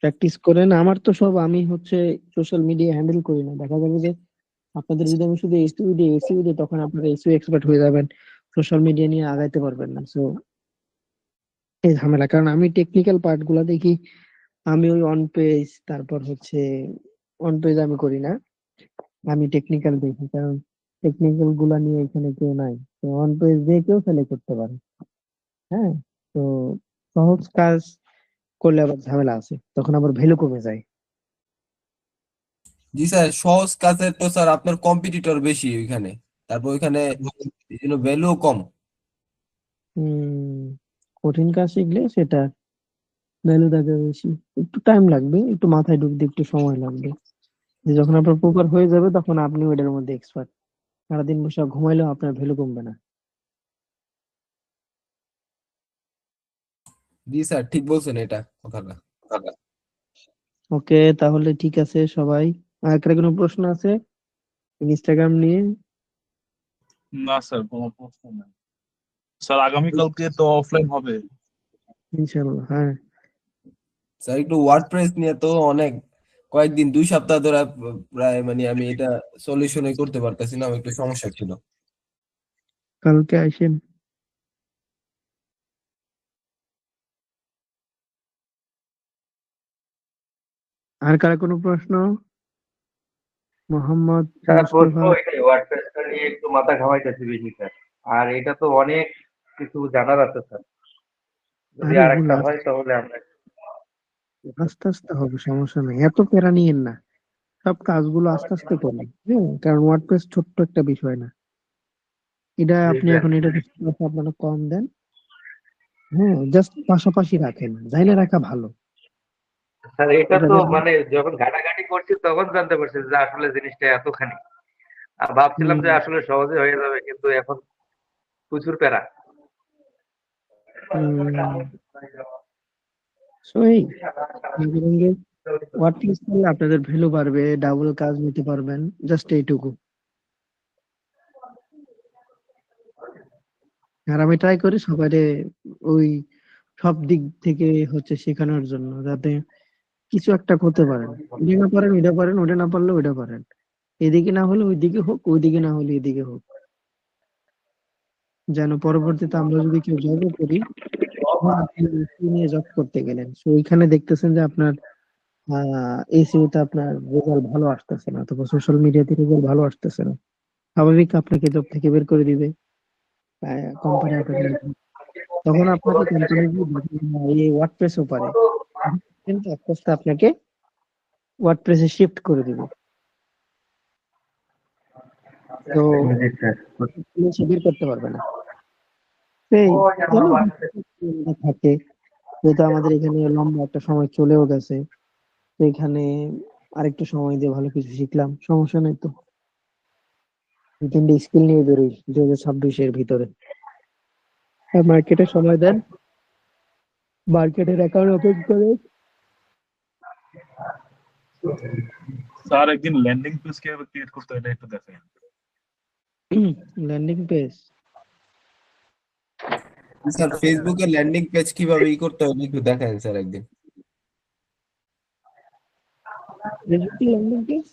প্র্যাকটিস করেন। আমার তো সব, আমি হচ্ছে সোশ্যাল মিডিয়া হ্যান্ডেল করি না। দেখা যাবে যে আপনাদের যদি আমি শুধু এসইও দিই, তখন আপনারা এসইও এক্সপার্ট হয়ে যাবেন, সোশ্যাল মিডিয়া নিয়ে আগাইতে পারবেন না। সো এই ঝামেলা, কারণ আমি টেকনিক্যাল পার্ট গুলা দেখি। আমি ওই অন পেজ, তারপর হচ্ছে অন পেজ আমি করি না, আমি টেকনিক্যাল দেখি, কারণ টেকনিক্যাল গুলা নিয়ে এখানে কেউ নাই। তো অন পেজ দিয়ে কেউ সেলেক্ট করতে পারে। হ্যাঁ, তো সহজ কাজ করলে আবার ঝামেলা আছে, তখন আবার ভ্যালু কমে যায়। জি স্যার, সহজ কাজের তো স্যার আপনার কম্পিটিটর বেশি ওইখানে, তারপর ওইখানে এই জন্য ভ্যালু কম। হম, কঠিন কাজ শিখলে সেটা ভ্যালু থাকে বেশি, একটু টাইম লাগবে, একটু মাথায় ঢুকতে একটু সময় লাগবে। যে যখন আপনার প্রপার হয়ে যাবে, তখন আপনি ওইটার মধ্যে এক্সপার্ট। সারাদিন বসে ঘুমাইলেও আপনার ভ্যালু কমবে না। জি স্যার, ঠিক বলছেন এটা কথাটা। ওকে, তাহলে ঠিক আছে সবাই। আর কার কোনো প্রশ্ন আছে ইনস্টাগ্রাম নিয়ে? না স্যার, কোনো প্রশ্ন নাই স্যার। আগামীকালকে তো অফলাইন হবে। ইনশাল্লাহ, হ্যাঁ। স্যার একটু ওয়ার্ডপ্রেস নিয়ে তো অনেক কয়েকদিন 2 সপ্তাহ ধরে প্রায় মানে আমি এটা সলিউশনে করতে পারতেছি না, আমার একটু সমস্যা ছিল। কালকে আসেন। আর কার কোনো প্রশ্ন? মোহাম্মদ স্যার প্রশ্ন মুস্তফা। ওইটাই, ওয়ার্ডপ্রেসটা নিয়ে একটু মাথা ঘামাইতেছি বেশি স্যার। আর এটা তো অনেক কিছু জানার আছে স্যার, যদি আরে আরেকটা এগুলা হয় তাহলে আমরা। আস্তে আস্তে হবে, সমস্যা নেই, এত প্যারা নিয়েন না। সব কাজগুলো আস্তে আস্তে করুন। হ্যাঁ, কারণ ওয়ার্ডপ্রেস ছোট্ট একটা বিষয় না। এটা জি আপনি স্যার। এখন এটা আপনারা কম দেন। হ্যাঁ, জাস্ট পাশাপাশি রাখেন, জাইনা রাখা ভালো। স্যার এটা এটা তো দেখেন। মানে যখন ঘাটাঘাটি করছি তখন জানতে পারছি যে আসলে জিনিসটা এতখানি। আর ভাবছিলাম যে হম, আসলে সহজে হয়ে যাবে, কিন্তু এখন প্রচুর প্যারা। সো এই ওয়ার্ডপ্রেস করলে আপনাদের ভ্যালু বাড়বে, ডাবল কাজ নিতে পারবেন, জাস্ট এইটুকু। আর আমি ট্রাই করি সবাইকে ওই সব দিক থেকে হচ্ছে শেখানোর জন্য, যাতে কিছু একটা করতে পারেন। এটা না পারেন এটা পারেন, ওটা না পারলে ওটা পারেন, এদিকে না হলে ওইদিকে হোক, ওইদিকে না হলে এদিকে হোক, যেন পরবর্তীতে আমরা যদি কেউ জবও করি, তখন আপনি কি নিয়ে জব করতে গেলেন, তো ওইখানে দেখতেছেন যে আপনার এসিওতে আপনার রেজাল্ট ভালো আসতেছে না, অথবা সোশ্যাল মিডিয়াতে রেজাল্ট ভালো আসতেছে না, স্বাভাবিক আপনাকে জব থেকে বের করে দিবে কোম্পানি আপনাকে নিবে। তখন আপনাকে কোম্পানি এই ওয়ার্ডপ্রেসও পারে, কিন্তু আস্তে আস্তে আপনাকে ওয়ার্ডপ্রেসে শিফট করে দিবে। তো জি স্যার। সে বের করতে পারবে না। সেই চলো, থাকে। যেহেতু আমাদের এখানে লম্বা একটা সময় চলেও গেছে, তো এখানে আরেকটু সময় দিয়ে ভালো কিছু শিখলাম, সমস্যা নেই তো। 2-3টে স্কিল নিয়ে বেরোই 2026-এর ভিতরে। মার্কেটে সময় দেন, মার্কেটের অ্যাকাউন্ট ওপেন করে। স্যার একদিন ল্যান্ডিং পেজ কিভাবে ক্রিয়েট করতে হয় এটা একটু দেখেন। ল্যান্ডিং পেজ স্যার ফেসবুকে ল্যান্ডিং পেজ কিভাবে করতে হবে একটু দেখান স্যার একদিন। Landing page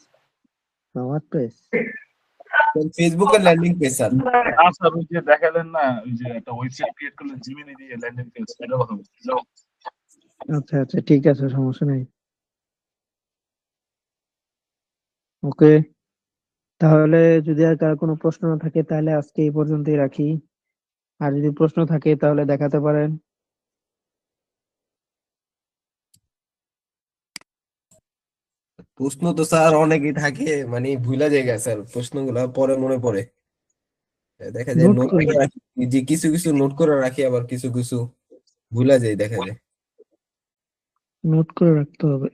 WordPress. ফেসবুকের ল্যান্ডিং পেজ স্যার। না স্যার, ওই যে দেখালেন না, ওই যে একটা ওয়েবসাইট ক্রিয়েট করলেন জিমেইল দিয়ে ল্যান্ডিং পেজ, এটা কথা বলছি। আচ্ছা আচ্ছা, ঠিক আছে, সমস্যা নেই। ওকে, তাহলে যদি আর কারো কোনো প্রশ্ন না থাকে, তাহলে আজকে এই পর্যন্তই রাখি। আর যদি প্রশ্ন থাকে তাহলে দেখাতে পারেন। প্রশ্ন তো স্যার অনেকই থাকে, মানে ভুলা জায়গা স্যার, প্রশ্নগুলা পরে মনে পড়ে। দেখা যায় নোট নোট করে করে রাখি, যে কিছু কিছু নোট করে রাখি, আবার কিছু কিছু ভুলা যায় দেখা যায়। নোট করে রাখতে হবে।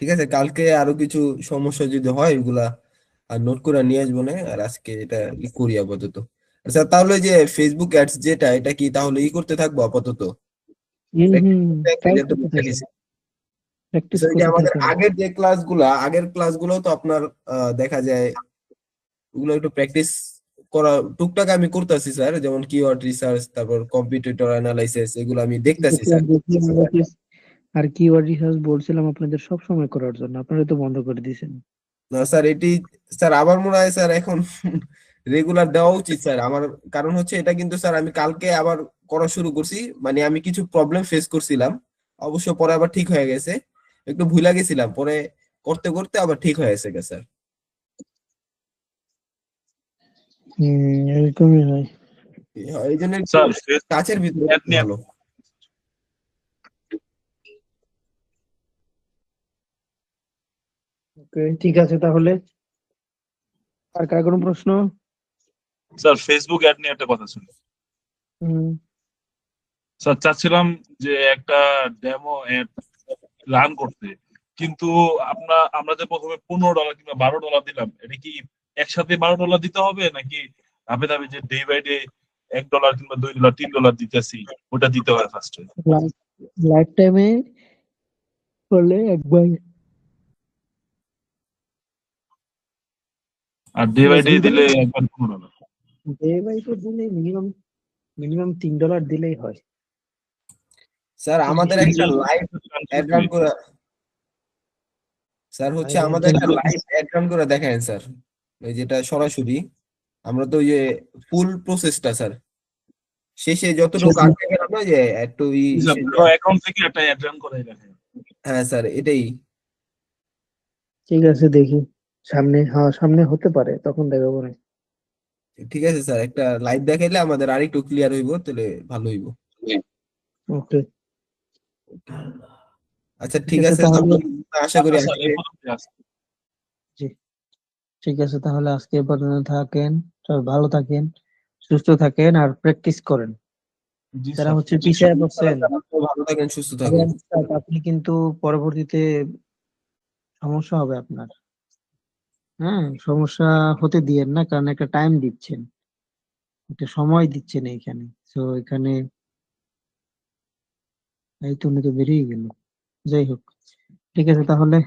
ঠিক আছে, কালকে আরো কিছু সমস্যা যদি হয় এগুলা আর নোট করে নিয়ে আসবো না, আর আজকে এটা করি আপাতত। আচ্ছা তাহলে যে ফেসবুক অ্যাডস যেটা, এটা কি তাহলে করতে থাকবো আপাতত? ট্রাই যেহেতু করতে বলে থাকেন, দিছি। প্র্যাকটিস আচ্ছা, ওই যে করতে আমাদের থাকেন। আগের ক্লাসগুলো তো আপনার দেখা যায় ওগুলো একটু প্র্যাকটিস করা টুকটাক আমি করতেছি স্যার, যেমন কিওয়ার্ড রিসার্চ, তারপর কম্পিটিটর অ্যানালাইসিস, এগুলো আমি দেখতাছি স্যার। আর কিওয়ার্ড রিসার্চ বলছিলাম আপনাদের সব সময় করার জন্য, আপনারা তো বন্ধ করে দিয়েছেন। না স্যার, এটি স্যার আমার মনে হয় স্যার এখন রেগুলার দেওয়া উচিত স্যার আমার। কারণ হচ্ছে এটা কিন্তু স্যার আমি কালকে আবার করা শুরু করছি, মানে আমি কিছু প্রবলেম ফেস করছিলাম, অবশ্য পরে আবার ঠিক হয়ে গেছে, একটু ভুলা গেছিলাম, পরে করতে করতে আবার ঠিক হয়ে গেছে স্যার। এরকমই হয়। এই জন্য একটু স্যার কাছের ভিতরে অ্যাড একটু নিয়ে ভালো। ওকে, ঠিক আছে তাহলে। আর কার কোনো প্রশ্ন? স্যার ফেসবুক অ্যাড নিয়ে একটা কথা ছিল। হুম, স্যার চাচ্ছিলাম যে একটা ডেমো অ্যাড রান করতে, কিন্তু আমরা যে প্রথমে $15 কিংবা $12 দিলাম, এটা কি একসাথে $12 দিতে হবে, নাকি ধাপে ধাপে যে ডে বাই ডে $1 কিংবা $2 $3 দিতেছি ওটা দিতে হয় ফার্স্টে? লাইফ টাইমে করলে একবার, আর ডে বাই ডে দিলে একবার $15। ডে বাই ডে দিলে মিনিমাম $3 দিলেই হয়। স্যার আমাদের একটা লাইভ অ্যাড রান করে, স্যার হচ্ছে আমাদের একটা লাইভ অ্যাড রান করে দেখেন স্যার, ওই যেটা সরাসরি আমরা তো ওই যে ফুল প্রসেসটা স্যার, শেষে যতটুকু আটকে গেলাম না যে একটু অ্যাকাউন্ট থেকে একটা অ্যাড রান করে দেখেন। হ্যাঁ স্যার এটাই। ঠিক আছে, দেখি সামনে, হ্যাঁ সামনে হতে পারে, তখন দেখাবো না। ঠিক আছে স্যার, একটা লাইভ দেখাইলে আমাদের আরেকটু ক্লিয়ার হইব, তাহলে ভালো হইব। ওকে, আচ্ছা ঠিক ঠিক আছে আছে তাহলে। আশা করি স্যার আজকে এই পর্যন্তই আছে। জি, ঠিক আছে তাহলে আজকে এ পর্যন্ত থাকেন। সবাই ভালো থাকেন, সুস্থ থাকেন আর প্র্যাকটিস করেন। জি যারা স্যার। হচ্ছে পিছিয়ে পড়ছেন, ভালো থাকেন, সুস্থ থাকেন। আপনি কিন্তু পরবর্তীতে সমস্যা হবে আপনার। হ্যাঁ, সমস্যা হতে দিয়েন না, কারণ একটা টাইম দিচ্ছেন, একটা সময় দিচ্ছেন এইখানে। তো এখানে এই তো উনি তো বেরিয়ে গেল। যাই হোক, ঠিক আছে তাহলে।